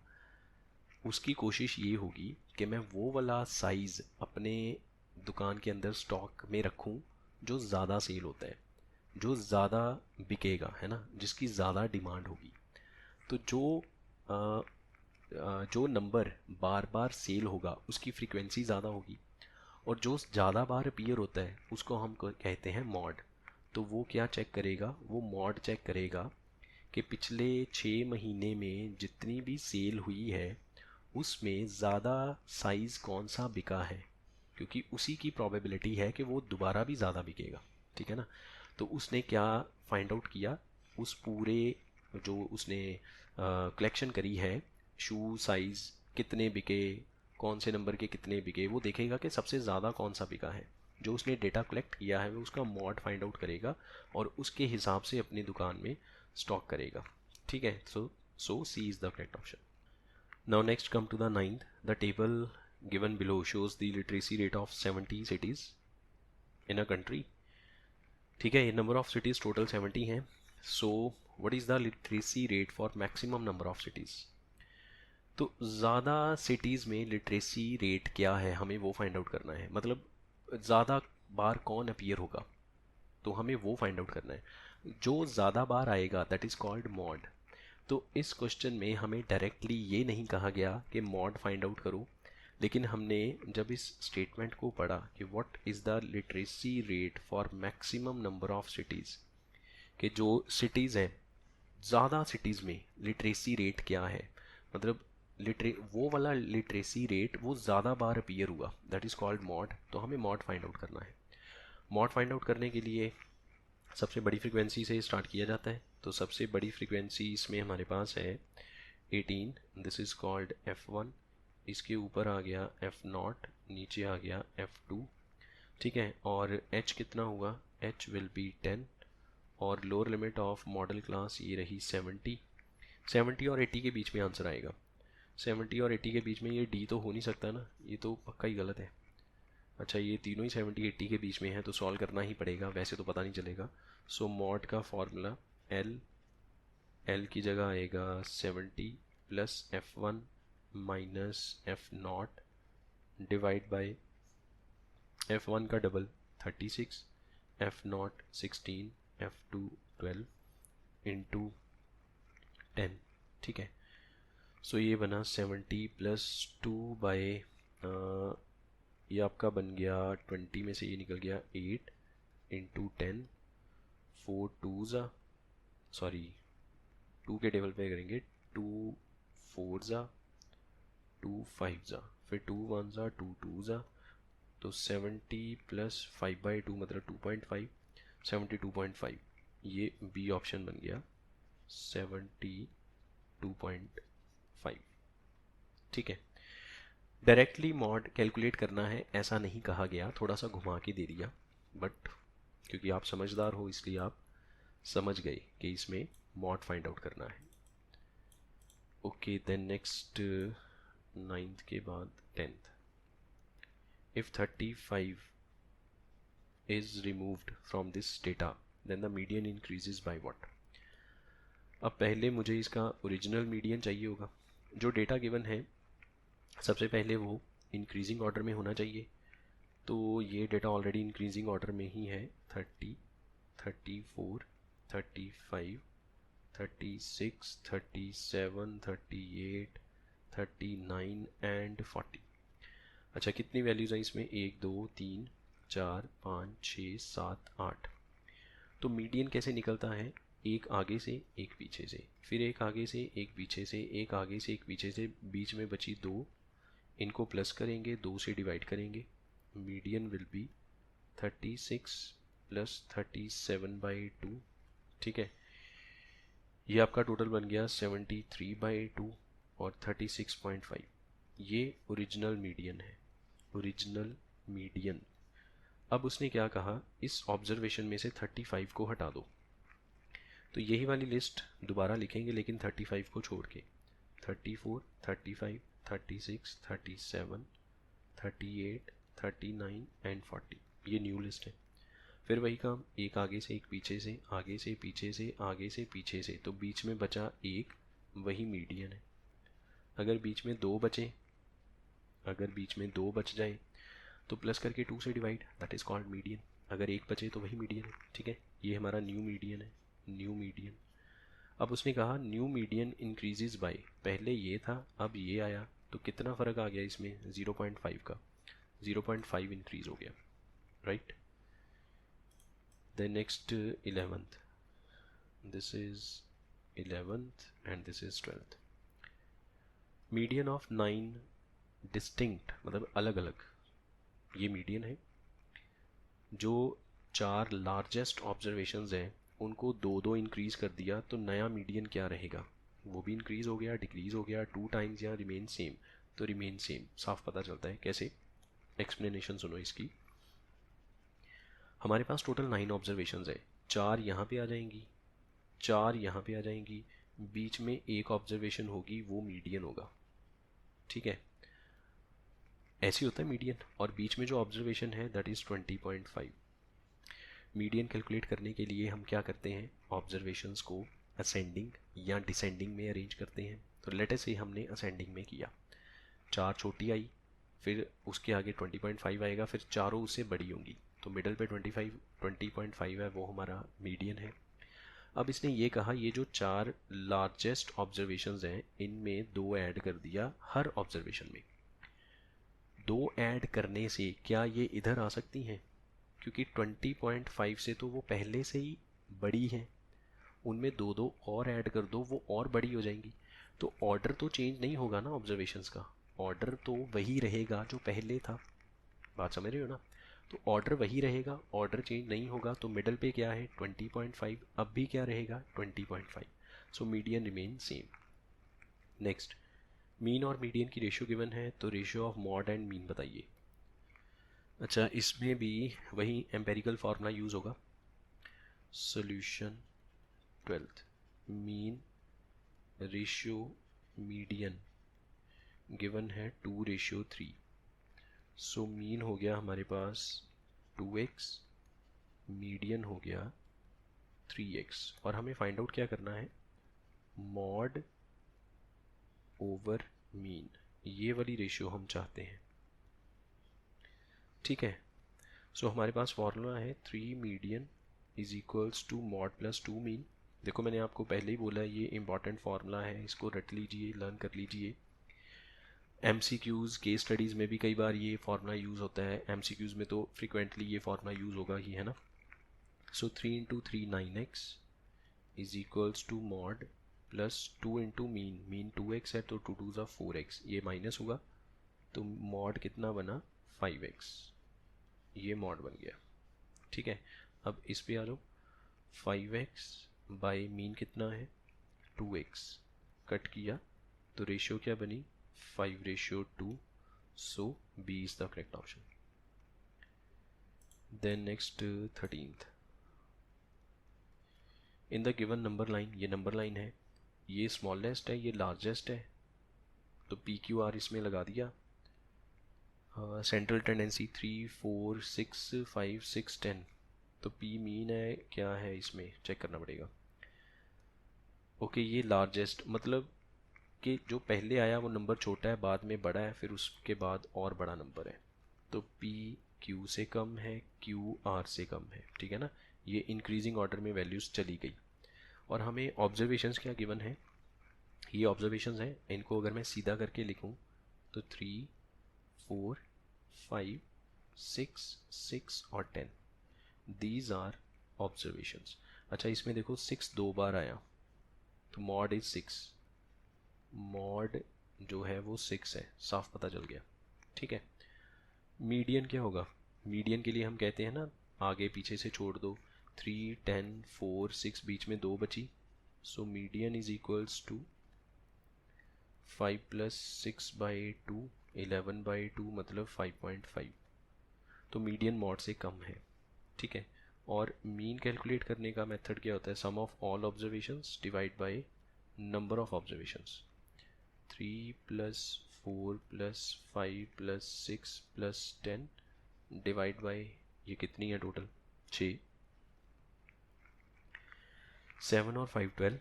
उसकी कोशिश ये होगी कि मैं वो वाला साइज़ अपने दुकान के अंदर स्टॉक में रखूं जो ज़्यादा सेल होता है, जो ज़्यादा बिकेगा, है ना, जिसकी ज़्यादा डिमांड होगी। तो जो नंबर बार बार सेल होगा उसकी फ्रीक्वेंसी ज़्यादा होगी, और जो ज़्यादा बार अपीयर होता है उसको हम कहते हैं मॉड। तो वो क्या चेक करेगा, वो मॉड चेक करेगा कि पिछले 6 महीने में जितनी भी सेल हुई है उसमें ज़्यादा साइज़ कौन सा बिका है, क्योंकि उसी की प्रोबेबिलिटी है कि वो दोबारा भी ज़्यादा बिकेगा। ठीक है ना, तो उसने क्या फाइंड आउट किया, उस पूरे जो उसने कलेक्शन करी है, शू साइज़ कितने बिके, कौन से नंबर के कितने बिके, वो देखेगा कि सबसे ज़्यादा कौन सा बिका है। जो उसने डेटा कलेक्ट किया है वो उसका मॉड फाइंड आउट करेगा और उसके हिसाब से अपनी दुकान में स्टॉक करेगा। ठीक है, सो So C is the correct option. Now next come to the ninth. The table given below shows the literacy rate of 70 cities in a country. ठीक है, ये नंबर ऑफ सिटीज़ टोटल 70 हैं. सो what is the literacy rate for maximum number of cities. तो ज़्यादा cities में literacy rate क्या है हमें वो फाइंड आउट करना है. मतलब ज़्यादा बार कौन अपीयर होगा तो हमें वो फाइंड आउट करना है. जो ज़्यादा बार आएगा दैट इज़ कॉल्ड मॉड. तो इस क्वेश्चन में हमें डायरेक्टली ये नहीं कहा गया कि मॉड फाइंड आउट करो, लेकिन हमने जब इस स्टेटमेंट को पढ़ा कि what is the literacy rate for maximum number of cities, कि जो सिटीज़ हैं ज़्यादा सिटीज़ में लिटरेसी रेट क्या है, मतलब वो वाला लिटरेसी रेट वो ज़्यादा बार अपीयर हुआ, दैट इज़ कॉल्ड मॉड. तो हमें मॉड फाइंड आउट करना है. मॉड फाइंड आउट करने के लिए सबसे बड़ी फ्रीक्वेंसी से स्टार्ट किया जाता है. तो सबसे बड़ी फ्रीक्वेंसी इसमें हमारे पास है 18, दिस इज़ कॉल्ड F1. इसके ऊपर आ गया F0, नीचे आ गया F2. ठीक है, और H कितना हुआ, H विल बी 10. और lower limit of model class ये रही 70. 70 और 80 के बीच में आंसर आएगा. 70 और 80 के बीच में ये D तो हो नहीं सकता ना, ये तो पक्का ही गलत है. अच्छा, ये तीनों ही 70-80 के बीच में है तो सॉल्व करना ही पड़ेगा, वैसे तो पता नहीं चलेगा. सो मॉड का फॉर्मूला L की जगह आएगा 70 plus F1 minus F0 divide by F1 का डबल 36, F0 16, F2 12 इंटू 10. ठीक है, सो ये बना 70 प्लस 2 बाय ये आपका बन गया 20 में से ये निकल गया 8 इंटू 10. 4 2 ज़ा, सॉरी 2 के टेबल पे करेंगे, 2 4 ज़ा, 2 5 ज़ा, फिर 2 1 ज़ा, 2 2 ज़ा. तो 70 प्लस 5/2 मतलब 2.5, 72.5. ये बी ऑप्शन बन गया 72.5. ठीक है, डायरेक्टली मॉड कैलकुलेट करना है ऐसा नहीं कहा गया, थोड़ा सा घुमा के दे दिया, बट क्योंकि आप समझदार हो इसलिए आप समझ गए कि इसमें मॉड फाइंड आउट करना है. ओके, देन नेक्स्ट 9th के बाद 10th. If 35 is removed from this data, then the median increases by what? अब पहले मुझे इसका ओरिजिनल मीडियन चाहिए होगा. जो डेटा गिवन है सबसे पहले वो इंक्रीजिंग ऑर्डर में होना चाहिए. तो ये डेटा ऑलरेडी इंक्रीजिंग ऑर्डर में ही है. 30, 34, 35, 36, 37, 38, 39 एंड 40. अच्छा, कितनी वैल्यूज़ हैं इसमें, 1 2 3 4 5 6 7 8. तो मीडियन कैसे निकलता है, एक आगे से एक पीछे से, फिर एक आगे से एक पीछे से, एक आगे से एक पीछे से, बीच में बची 2, इनको प्लस करेंगे, 2 से डिवाइड करेंगे. Median will be 36 plus 37/2. ठीक है, ये आपका टोटल बन गया 73/2 और 36.5. ये ओरिजिनल मीडियन है, ओरिजिनल मीडियन. अब उसने क्या कहा, इस ऑब्जर्वेशन में से 35 को हटा दो. तो यही वाली लिस्ट दोबारा लिखेंगे लेकिन 35 को छोड़ के. 34, 35, 36, 37, 38, 39 एंड 40, ये न्यू लिस्ट है. फिर वही काम, एक आगे से एक पीछे से, आगे से पीछे से, आगे से पीछे से, तो बीच में बचा एक, वही मीडियन है. अगर बीच में 2 बचे, अगर बीच में 2 बच जाए तो प्लस करके 2 से divide, that is called median. अगर एक बचे तो वही मीडियन है. ठीक है, ये हमारा न्यू मीडियन है, न्यू मीडियन. अब उसने कहा न्यू मीडियन इंक्रीजेज बाय, पहले ये था अब ये आया, तो कितना फ़र्क आ गया इसमें, 0.5 का, 0.5 इंक्रीज हो गया, right. The next 11th, this is 11th and this is 12th. Median of 9 distinct मतलब अलग अलग, ये मीडियन है. जो 4 लार्जेस्ट ऑब्जर्वेशंस हैं उनको 2-2 इंक्रीज कर दिया, तो नया मीडियन क्या रहेगा, वो भी इंक्रीज हो गया, डिक्रीज हो गया, 2 टाइम्स या रिमेन सेम. तो रिमेन सेम साफ पता चलता है कैसे, एक्सप्लेनेशन सुनो इसकी. हमारे पास टोटल 9 ऑब्जर्वेशंस है, 4 यहाँ पे आ जाएंगी, 4 यहाँ पे आ जाएंगी, बीच में एक ऑब्जर्वेशन होगी, वो मीडियन होगा, ठीक है, ऐसे होता है मीडियन, और बीच में जो ऑब्जर्वेशन है दैट इज़ 20.5। मीडियन कैलकुलेट करने के लिए हम क्या करते हैं, ऑब्जर्वेशंस को असेंडिंग या डिसेंडिंग में अरेंज करते हैं। तो लेट अस से हमने असेंडिंग में किया, 4 छोटी आई, फिर उसके आगे 20.5 आएगा, फिर चारों उससे बड़ी होंगी, तो मिडल पे 20.5 है, वो हमारा मीडियन है। अब इसने ये कहा ये जो 4 लार्जेस्ट ऑब्जर्वेशंस हैं इनमें 2 ऐड कर दिया हर ऑब्जर्वेशन में। 2 ऐड करने से क्या ये इधर आ सकती हैं, क्योंकि 20.5 से तो वो पहले से ही बड़ी हैं, उनमें 2 और ऐड कर दो, वो और बड़ी हो जाएंगी। तो ऑर्डर तो चेंज नहीं होगा ना ऑब्जर्वेशंस का, ऑर्डर तो वही रहेगा जो पहले था, बात समझ रहे हो ना। तो ऑर्डर वही रहेगा, ऑर्डर चेंज नहीं होगा, तो मिडल पे क्या है 20.5, अब भी क्या रहेगा 20.5, so median remain same. Next, mean और मीडियन की रेशियो गिवन है, तो ratio of mod and mean बताइए। अच्छा, इसमें भी वही एम्पेरिकल फार्मूला यूज़ होगा। Solution 12th, mean ratio median given है 2:3, सो मीन हो गया हमारे पास 2x, मीडियन हो गया 3x, और हमें फाइंड आउट क्या करना है, मॉड ओवर मीन, ये वाली रेशियो हम चाहते हैं, ठीक है। सो हमारे पास फॉर्मूला है 3 median is equals to mode plus 2 mean. देखो मैंने आपको पहले ही बोला है ये इंपॉर्टेंट फार्मूला है, इसको रट लीजिए, लर्न कर लीजिए। MCQs केस स्टडीज़ में भी कई बार ये फार्मूला यूज़ होता है, MCQs में तो फ्रिक्वेंटली ये फार्मूला यूज़ होगा ही, है ना। So 3 × 3 9x is equals to mode plus 2 × mean, mean 2x है तो 2 2 ज़ा 4x, ये माइनस होगा तो मॉड कितना बना 5x, ये मॉड बन गया, ठीक है। अब इस पे आ जाओ, 5x बाई मीन कितना है 2x, कट किया तो रेशियो क्या बनी 5:2, so B is the correct option. Then next 13th, in the given number line, ये नंबर लाइन है, ये स्मॉलेस्ट है, ये लार्जेस्ट है, तो PQR इसमें लगा दिया। सेंट्रल टेंडेंसी 3 4 6 5 6 10, तो P मीन है, क्या है इसमें चेक करना पड़ेगा। ओके, ये लार्जेस्ट मतलब कि जो पहले आया वो नंबर छोटा है, बाद में बड़ा है, फिर उसके बाद और बड़ा नंबर है, तो P Q से कम है, Q R से कम है, ठीक है ना। ये इंक्रीजिंग ऑर्डर में वैल्यूज़ चली गई। और हमें ऑब्जर्वेशंस क्या गिवन है, ये ऑब्जर्वेशंस हैं, इनको अगर मैं सीधा करके लिखूं तो 3 4 5 6 6 और 10, दीज आर ऑब्जर्वेशंस। अच्छा, इसमें देखो 6 2 बार आया, तो मॉड इज 6, मॉड जो है वो 6 है, साफ पता चल गया, ठीक है। मीडियन क्या होगा, मीडियन के लिए हम कहते हैं ना आगे पीछे से छोड़ दो, 3 10 4 6, बीच में 2 बची, so median is equals to 5 + 6/2, 11/2 मतलब 5.5, तो मीडियन मॉड से कम है, ठीक है। और मीन कैलकुलेट करने का मेथड क्या होता है, sum of all observations divide by number of observations, 3 + 4 + 5 + 6 + 10 divide by, ये कितनी है टोटल 6, 7 और 5 12,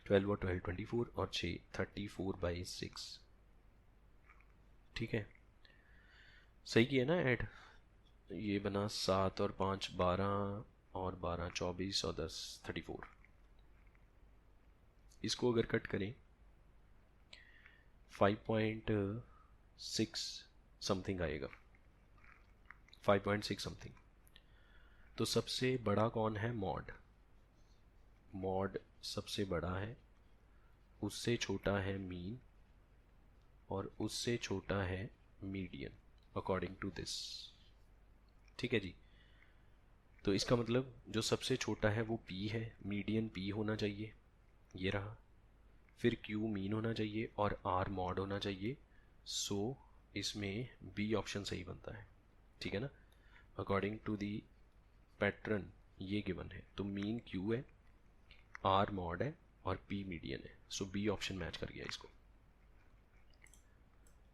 12 और 12 24, और 6 34/6, ठीक है। सही किया ना ऐड, ये बना 7 और 5 12, और 12 24, और 10 34। इसको अगर कट करें 5.6 समथिंग आएगा, 5.6 समथिंग। तो सबसे बड़ा कौन है, मॉड, मॉड सबसे बड़ा है, उससे छोटा है मीन, और उससे छोटा है मीडियन अकॉर्डिंग टू दिस, ठीक है जी। तो इसका मतलब जो सबसे छोटा है वो P है, मीडियन P होना चाहिए, ये रहा, फिर Q मीन होना चाहिए, और R मॉड होना चाहिए, सो इसमें B ऑप्शन सही बनता है, ठीक है ना। अकॉर्डिंग टू दी पैटर्न ये गिवन है, तो मीन Q है, R मॉड है, और P मीडियन है, सो B ऑप्शन मैच कर गया इसको।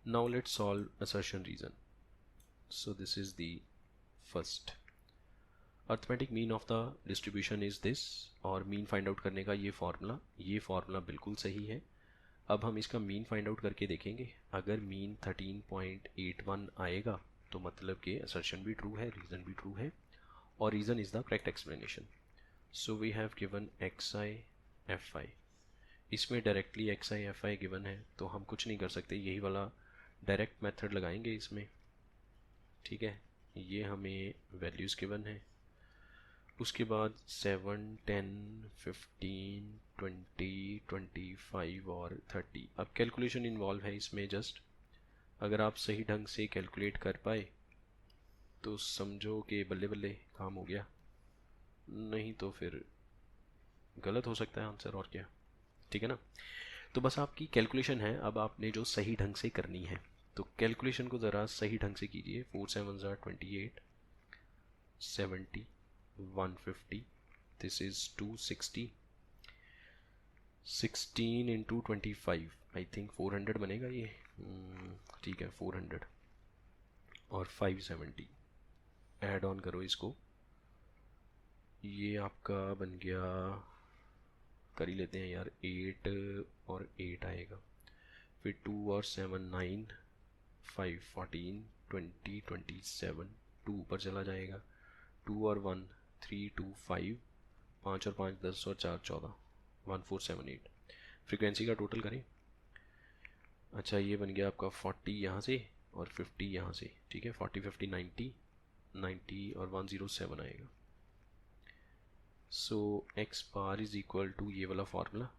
Now let's solve assertion reason. So this is the first, arithmetic mean of the distribution is this, और मीन फाइंड आउट करने का ये फार्मूला बिल्कुल सही है। अब हम इसका मीन फाइंड आउट करके देखेंगे। अगर मीन 13.81 आएगा तो मतलब कि असर्शन भी ट्रू है, रीज़न भी ट्रू है, और reason is the correct explanation. So we have given xi fi, इसमें डायरेक्टली xi fi गिवन है तो हम कुछ नहीं कर सकते, यही वाला डायरेक्ट मेथड लगाएंगे इसमें, ठीक है। ये हमें वैल्यूज़ गिवन है, उसके बाद 7, 10, 15, 20, 25 और 30। अब कैलकुलेशन इन्वॉल्व है इसमें जस्ट, अगर आप सही ढंग से कैलकुलेट कर पाए तो समझो कि बल्ले बल्ले काम हो गया, नहीं तो फिर गलत हो सकता है आंसर, और क्या, ठीक है ना। तो बस आपकी कैलकुलेशन है, अब आपने जो सही ढंग से करनी है, तो कैलकुलेशन को ज़रा सही ढंग से कीजिए। 4 7 28, 70, 150, this is 260, 16 into 25, I think 400 बनेगा ये, ठीक है 400, और 570 ऐड ऑन करो इसको, ये आपका बन गया, कर ही लेते हैं यार, 8 और 8 आएगा, फिर 2 और 7 9, 5 14, 20 27, 2 ऊपर चला जाएगा, 2 और 1 3 2 5, 5 और 5 10 और 4 14, 1478। फ्रीक्वेंसी का टोटल करें, अच्छा ये बन गया आपका 40 यहाँ से और 50 यहाँ से, ठीक है, 40 50 90, 90 और 107 आएगा। So X bar is equal to ये वाला फार्मूला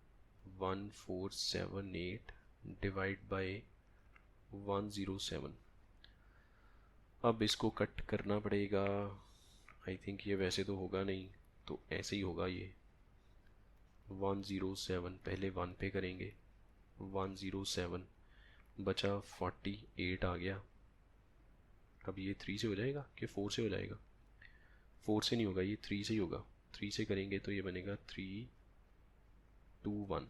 1478 डिवाइड बाय 107। अब इसको कट करना पड़ेगा, आई थिंक ये वैसे तो होगा नहीं, तो ऐसे ही होगा ये 107, पहले 1 पे करेंगे, 107 बचा 48 आ गया। अब ये 3 से हो जाएगा कि 4 से हो जाएगा, 4 से नहीं होगा, ये 3 से ही होगा, 3 से करेंगे तो ये बनेगा 3 2 1,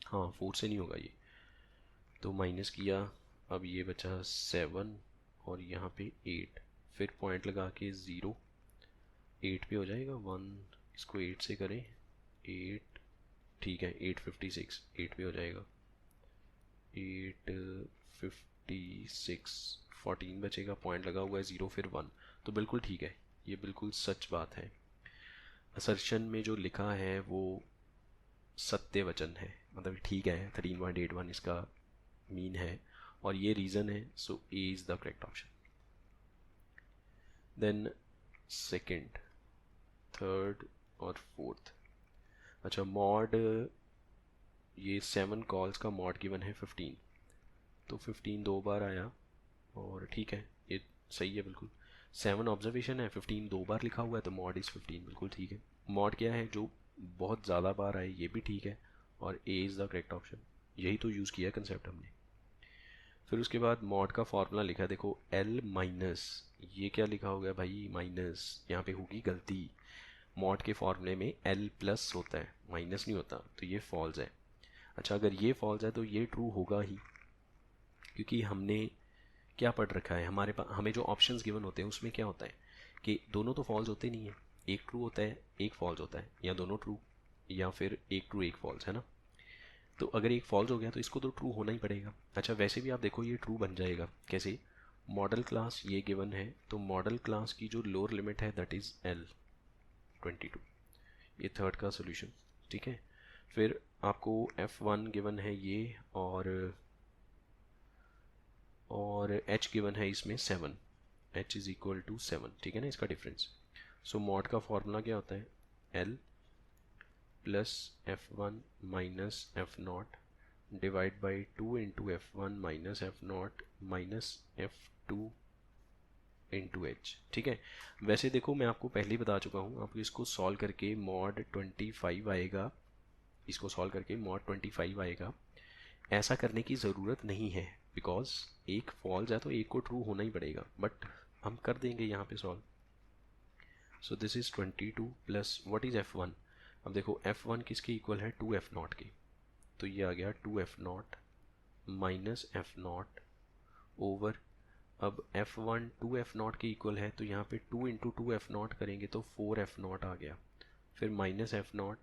हाँ 4 से नहीं होगा ये, तो माइनस किया, अब ये बचा 7 और यहाँ पे 8, फिर पॉइंट लगा के 0, 8 पे हो जाएगा 1, इसको 8 से करें, 8, ठीक है 856, 8 पे हो जाएगा 856, 14 बचेगा, पॉइंट लगा हुआ है 0 फिर 1, तो बिल्कुल ठीक है, ये बिल्कुल सच बात है। असर्शन में जो लिखा है वो सत्य वचन है, मतलब ठीक है, 13.81 इसका मीन है और ये रीज़न है, so A is the correct option. Then second, third और फोर्थ, अच्छा मॉड, ये 7 कॉल्स का मॉड गिवन है 15, तो 15 दो बार आया और ठीक है ये सही है बिल्कुल। 7 ऑब्जर्वेशन है, 15 दो बार लिखा हुआ है, तो मॉड इज़ 15 बिल्कुल ठीक है। मॉड क्या है, जो बहुत ज़्यादा बार आए, ये भी ठीक है, और ए इज़ द करेक्ट ऑप्शन, यही तो यूज़ किया कंसेप्ट हमने। फिर उसके बाद मॉड का फॉर्मूला लिखा है, देखो एल माइनस, ये क्या लिखा होगा भाई माइनस, यहाँ पे होगी गलती, मॉड के फॉर्मूले में एल प्लस होता है, माइनस नहीं होता, तो ये फॉल्स है। अच्छा अगर ये फॉल्स है तो ये ट्रू होगा ही, क्योंकि हमने क्या पढ़ रखा है, हमारे पास हमें जो ऑप्शंस गिवन होते हैं उसमें क्या होता है कि दोनों तो फॉल्स होते नहीं है, एक ट्रू होता है एक फॉल्स होता है, या दोनों ट्रू, या फिर एक ट्रू एक फॉल्स, है ना। तो अगर एक फॉल्स हो गया तो इसको तो ट्रू होना ही पड़ेगा। अच्छा वैसे भी आप देखो ये ट्रू बन जाएगा कैसे, मॉडल क्लास ये गिवन है, तो मॉडल क्लास की जो लोअर लिमिट है दैट इज़ एल 22, ये थर्ड का सोल्यूशन, ठीक है। फिर आपको F1 गिवन है ये, और H गिवन है इसमें 7, H इज़ इक्वल टू 7, ठीक है ना, इसका डिफरेंस। सो मॉड का फॉर्मूला क्या होता है, L plus F1 minus F0 divide by 2 into F1 minus F0 minus F2 into H, ठीक है। वैसे देखो मैं आपको पहले ही बता चुका हूँ, आपको इसको सॉल्व करके मॉड 25 आएगा, इसको सॉल्व करके मॉड 25 आएगा। ऐसा करने की ज़रूरत नहीं है, बिकॉज एक फॉल्स है तो एक को ट्रू होना ही पड़ेगा, बट हम कर देंगे यहाँ पे solve. So this is 22 plus what is F1, अब देखो F1 किसके इक्वल है, 2F0 के, तो ये आ गया 2F0 माइनस F0 ओवर, अब F1 2F0 के इक्वल है तो यहाँ पे 2 इंटू 2F0 करेंगे तो 4F0 आ गया, फिर माइनस F0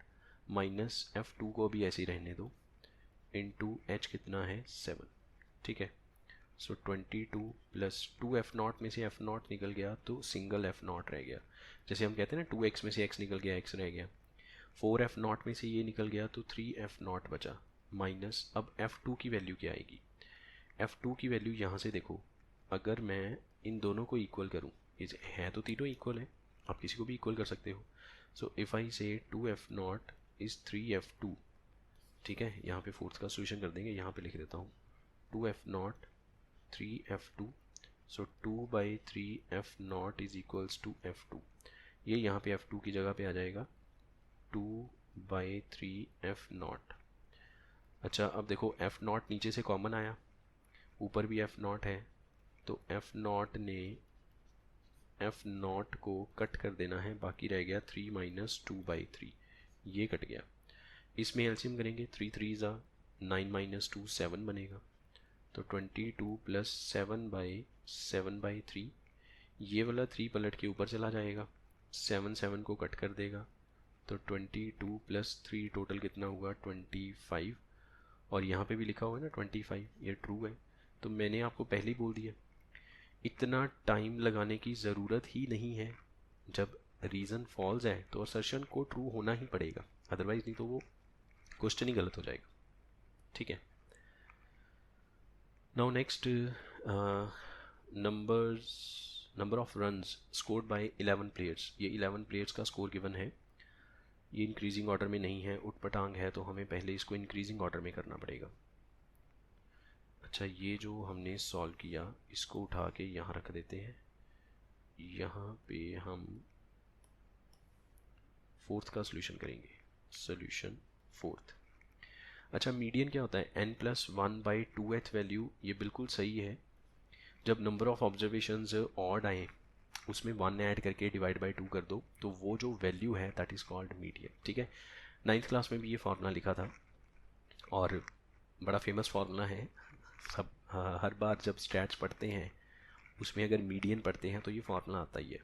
माइनस F2 को भी ऐसे ही रहने दो, इंटू H कितना है 7, ठीक है। सो 22 प्लस 2F0 में से F0 निकल गया तो सिंगल F0 रह गया, जैसे हम कहते हैं ना 2x में से x निकल गया, x रह गया। 4F0 में से ये निकल गया तो 3F0 बचा, माइनस अब F2 की वैल्यू क्या आएगी, F2 की वैल्यू यहाँ से देखो, अगर मैं इन दोनों को इक्वल करूँ, ये है तो तीनों इक्वल है, आप किसी को भी इक्वल कर सकते हो। सो इफ़ आई से 2F0 इज़ 3F2, ठीक है, यहाँ पे फोर्थ का सोल्यूशन कर देंगे, यहाँ पे लिख देता हूँ 2F0 3F2, so 2/3F0 is equals to F2, ये यहाँ पे F2 की जगह पे आ जाएगा 2/3F0। अच्छा अब देखो F0 नीचे से कॉमन आया, ऊपर भी F0 है, तो F0 ने F0 को कट कर देना है, बाकी रह गया 3 माइनस 2/3, ये कट गया। इसमें एलसीएम करेंगे, 3 3 ज़ा 9 माइनस 2 7 बनेगा, तो 22 प्लस 7/3, ये वाला 3 पलट के ऊपर चला जाएगा, 7 7 को कट कर देगा, तो 22 प्लस 3 टोटल कितना हुआ 25, और यहाँ पे भी लिखा हुआ है ना 25, ये ट्रू है। तो मैंने आपको पहले ही बोल दिया, इतना टाइम लगाने की ज़रूरत ही नहीं है, जब रीज़न फॉल्स है तो असर्शन को ट्रू होना ही पड़ेगा, अदरवाइज नहीं तो वो क्वेश्चन ही गलत हो जाएगा, ठीक है। Now next, number of runs scored by 11 players, ये 11 प्लेयर्स का स्कोर गिवन है, ये इंक्रीजिंग ऑर्डर में नहीं है, उटपटांग है, तो हमें पहले इसको इंक्रीजिंग ऑर्डर में करना पड़ेगा। अच्छा ये जो हमने सॉल्व किया इसको उठा के यहाँ रख देते हैं, यहाँ पे हम फोर्थ का सोल्यूशन करेंगे, सोल्यूशन फोर्थ। अच्छा मीडियन क्या होता है, n+1/2th वैल्यू, ये बिल्कुल सही है, जब नंबर ऑफ ऑब्जर्वेशंस ऑड आए उसमें 1 ऐड करके डिवाइड बाई 2 कर दो, तो वो जो वैल्यू है दैट इज़ कॉल्ड मीडियन, ठीक है। 9th क्लास में भी ये फार्मूला लिखा था और बड़ा फेमस फार्मूला है, सब हर बार जब स्टैट्स पढ़ते हैं उसमें अगर मीडियन पढ़ते हैं तो ये फार्मूला आता ही है,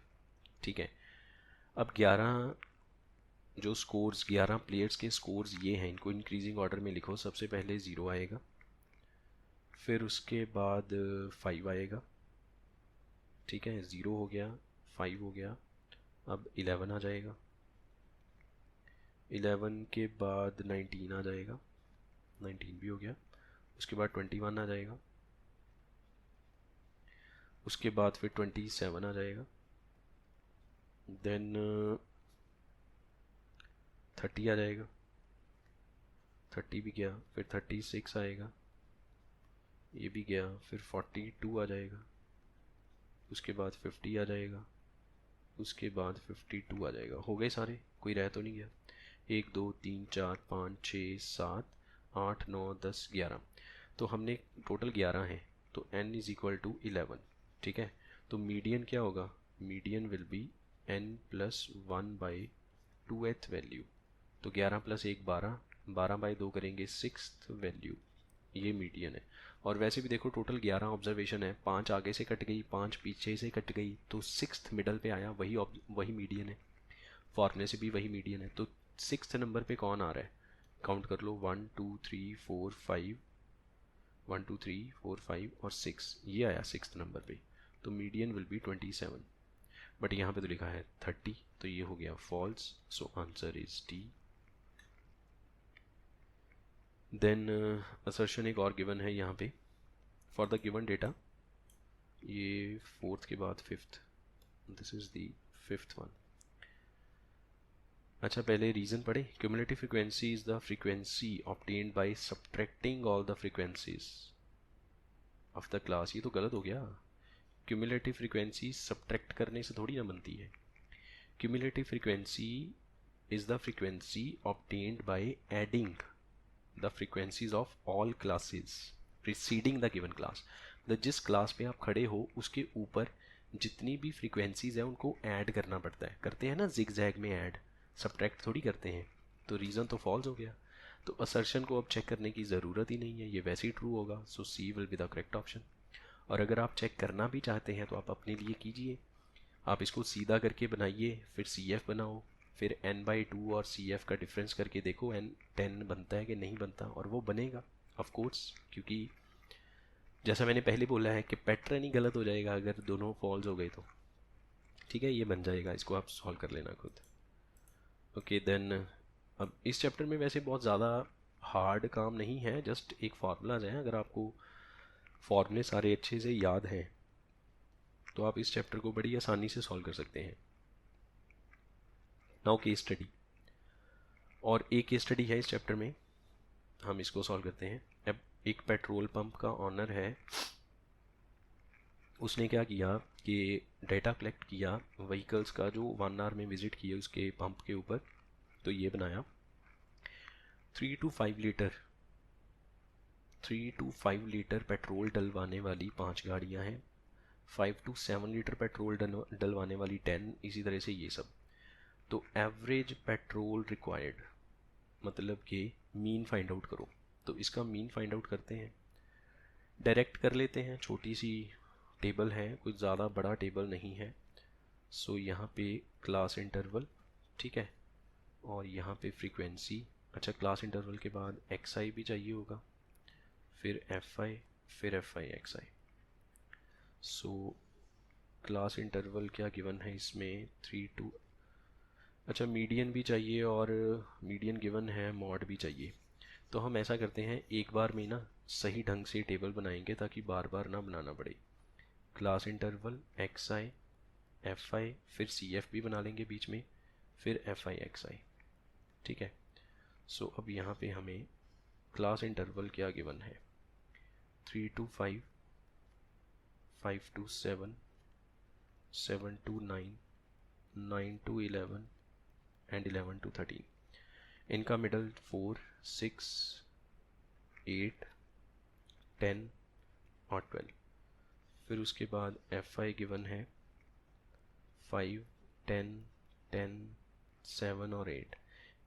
ठीक है। अब 11 जो स्कोर्स, 11 प्लेयर्स के स्कोर्स ये हैं, इनको इंक्रीजिंग ऑर्डर में लिखो, सबसे पहले 0 आएगा, फिर उसके बाद 5 आएगा, ठीक है, 0 हो गया, 5 हो गया, अब 11 आ जाएगा, 11 के बाद 19 आ जाएगा, 19 भी हो गया, उसके बाद 21 आ जाएगा, उसके बाद फिर 27 आ जाएगा, देन 30 आ जाएगा, 30 भी गया, फिर 36 आएगा, ये भी गया, फिर 42 आ जाएगा, उसके बाद 50 आ जाएगा, उसके बाद 52 आ जाएगा। हो गए सारे, कोई रह तो नहीं गया, 1 2 3 4 5 6 7 8 9 10 11, तो हमने टोटल 11 है, तो n इज़ इक्वल टू 11, ठीक है। तो मीडियन क्या होगा, median will be n+1/2th value, तो 11 + 1 12, 12/2 करेंगे 6th वैल्यू, ये मीडियन है। और वैसे भी देखो टोटल 11 ऑब्जर्वेशन है, 5 आगे से कट गई, 5 पीछे से कट गई, तो 6th मिडल पे आया, वही मीडियन है, फॉर्मूले से भी वही मीडियन है। तो 6th नंबर पे कौन आ रहा है, काउंट कर लो, 1 2 3 4 5, 1 2 3 4 5 और 6, ये आया 6th नंबर पे, तो मीडियन विल बी 27, बट यहाँ पे तो लिखा है 30, तो ये हो गया false, so answer is D. Then assertion एक और गिवन है यहाँ पे, फॉर द गिवन डेटा, ये फोर्थ के बाद fifth, this is the fifth one. अच्छा पहले रीज़न पढ़े, cumulative frequency is the frequency obtained by subtracting all the frequencies of the class, ये तो गलत हो गया, क्यूमुलेटिव फ्रीक्वेंसी सब्ट्रैक्ट करने से थोड़ी ना बनती है, cumulative frequency is the frequency obtained by adding the frequencies of all classes preceding the given class, जिस क्लास पे आप खड़े हो उसके ऊपर जितनी भी फ्रीक्वेंसीज है उनको ऐड करना पड़ता है, करते हैं ना जिग जैग में ऐड, सब्ट्रैक्ट थोड़ी करते हैं, तो रीज़न तो फॉल्स हो गया। तो असर्शन को अब चेक करने की ज़रूरत ही नहीं है, ये वैसे ही ट्रू होगा। So C will be the correct option. और अगर आप चेक करना भी चाहते हैं तो आप अपने लिए कीजिए, आप इसको सीधा करके बनाइए, फिर सी एफ बनाओ, फिर n/2 और सी एफ का डिफरेंस करके देखो n10 बनता है कि नहीं बनता, और वो बनेगा ऑफ कोर्स, क्योंकि जैसा मैंने पहले बोला है कि पैटर्न ही गलत हो जाएगा अगर दोनों फॉल्स हो गए तो। ठीक है, ये बन जाएगा, इसको आप सॉल्व कर लेना खुद। ओके देन, अब इस चैप्टर में वैसे बहुत ज़्यादा हार्ड काम नहीं है, जस्ट एक फार्मूलाज हैं। अगर आपको फार्मूले सारे अच्छे से याद हैं तो आप इस चैप्टर को बड़ी आसानी से सॉल्व कर सकते हैं। नाउ केस स्टडी, और एक केस स्टडी है इस चैप्टर में, हम इसको सॉल्व करते हैं। अब एक पेट्रोल पंप का ऑनर है, उसने क्या किया कि डेटा कलेक्ट किया व्हीकल्स का जो 1 आवर में विज़िट किए उसके पंप के ऊपर। तो ये बनाया 3 to 5 लीटर पेट्रोल डलवाने वाली 5 गाड़ियाँ हैं, 5 to 7 लीटर पेट्रोल डलवाने वाली 10, इसी तरह से ये सब। तो एवरेज पेट्रोल रिक्वायर्ड मतलब कि मीन फाइंड आउट करो। तो इसका मीन फाइंड आउट करते हैं, डायरेक्ट कर लेते हैं। छोटी सी टेबल है, कुछ ज़्यादा बड़ा टेबल नहीं है। सो यहाँ पे क्लास इंटरवल, ठीक है, और यहाँ पे फ्रीक्वेंसी। अच्छा, क्लास इंटरवल के बाद एक्स आई भी चाहिए होगा, फिर एफ आई, फिर F I X I. So class interval क्या गिवन है इसमें, 3 to, अच्छा मीडियन भी चाहिए, और मीडियन गिवन है, मॉड भी चाहिए। तो हम ऐसा करते हैं, एक बार में ना सही ढंग से टेबल बनाएंगे ताकि बार बार ना बनाना पड़े। Class interval x I F I, फिर सी एफ भी बना लेंगे बीच में, फिर एफ आई एक्स आई। ठीक है, सो अब यहाँ पे हमें क्लास इंटरवल क्या गिवन है, 3 to 5, 5 to 7, 7 to 9, 9 to 11 and 11 to 13। इनका मिडल 4, 6, 8, 10 और 12। फिर उसके बाद एफ आई गिवन है 5, 10, 10, 7 और 8।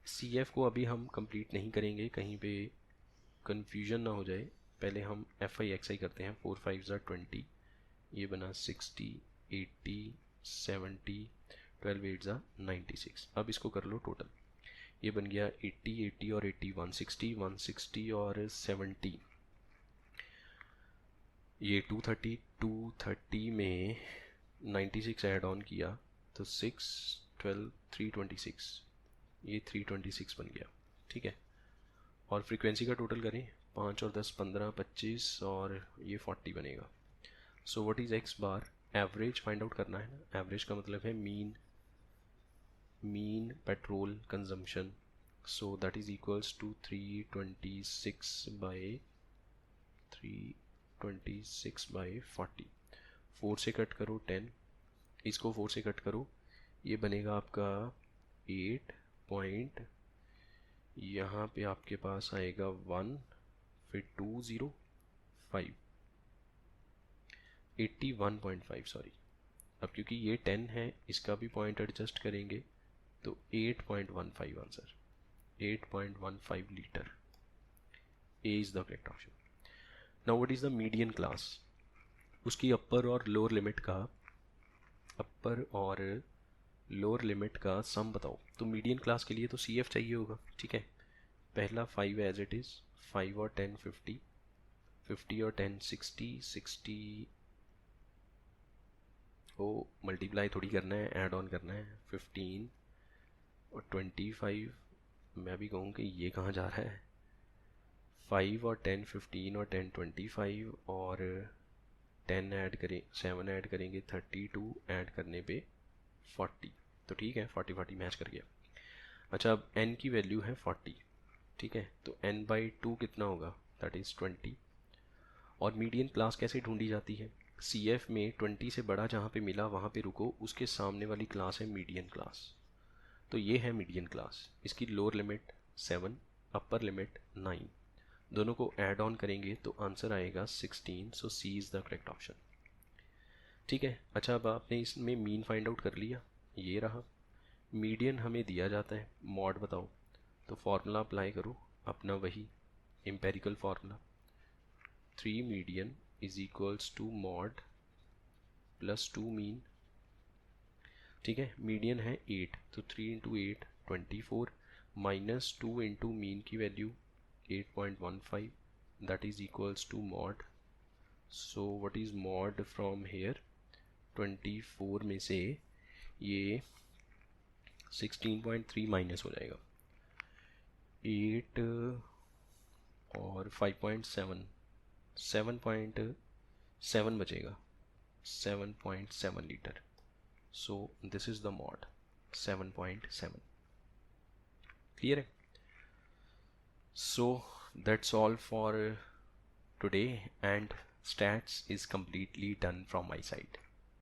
सी एफ को अभी हम कंप्लीट नहीं करेंगे, कहीं पे कन्फ्यूजन ना हो जाए। पहले हम एफ आई एक्स आई करते हैं। 4 5 20, ये बना 60, 80, 70, 12 8 96। अब इसको कर लो टोटल, ये बन गया 80, 80 और 80 160, 160 और 70, ये 230, 230 में 96 ऐड ऑन किया तो 6, 12, 326, ये 326 बन गया। ठीक है, और फ्रीक्वेंसी का टोटल करें, 5 और 10 15, 25 और ये 40 बनेगा। So what is X bar, average find out करना है ना। एवरेज का मतलब है mean petrol consumption. So that is equals to 326 by 40। 4 से कट करो 10, इसको 4 से कट करो, ये बनेगा आपका 8 पॉइंट, यहाँ पे आपके पास आएगा 1, फिर 205, 81.5 सॉरी। अब क्योंकि ये 10 है, इसका भी पॉइंट एडजस्ट करेंगे तो 8.15 answer, 8.15 litre. A is the correct option. Now what is the median class, उसकी अपर और लोअर लिमिट का सम बताओ। तो मीडियन क्लास के लिए तो सी एफ चाहिए होगा। ठीक है, पहला 5 एज इट इज़, 5 और 10 50, 50 और 10 60, 60 को मल्टीप्लाई थोड़ी करना है, ऐड ऑन करना है। 15 और 25, मैं भी कहूँ कि ये कहाँ जा रहा है। 5 और 10 15 और 10 25 और 10 ऐड करें, 7 ऐड करेंगे 32, ऐड करने पे 40। तो ठीक है, 40 40 मैच कर गया। अच्छा, अब n की वैल्यू है 40। ठीक है, तो n/2 कितना होगा, दैट इज़ 20। और मीडियन क्लास कैसे ढूंढी जाती है, सी एफ में 20 से बड़ा जहाँ पे मिला वहाँ पे रुको, उसके सामने वाली क्लास है मीडियन क्लास। तो ये है मीडियन क्लास, इसकी लोअर लिमिट 7, अपर लिमिट 9, दोनों को ऐड ऑन करेंगे तो आंसर आएगा 16। सो सी इज़ द करेक्ट ऑप्शन। ठीक है, अच्छा अब आपने इसमें मीन फाइंड आउट कर लिया, ये रहा। मीडियन हमें दिया जाता है, मॉड बताओ। तो फॉर्मूला अप्लाई करो अपना, वही empirical formula, 3 median is equals to mode plus 2 mean. ठीक है, मीडियन है 8, तो 3 इंटू 8 24 माइनस 2 इंटू मीन की value 8.15, that is equals to mode. So what is mode from here, 24 में से ये 16.3 माइनस हो जाएगा, 8 और 5.7, 7.7 बचेगा, 7.7 litre. So this is the mod, 7.7. Clear है? So that's all for today, and stats is completely done from my side.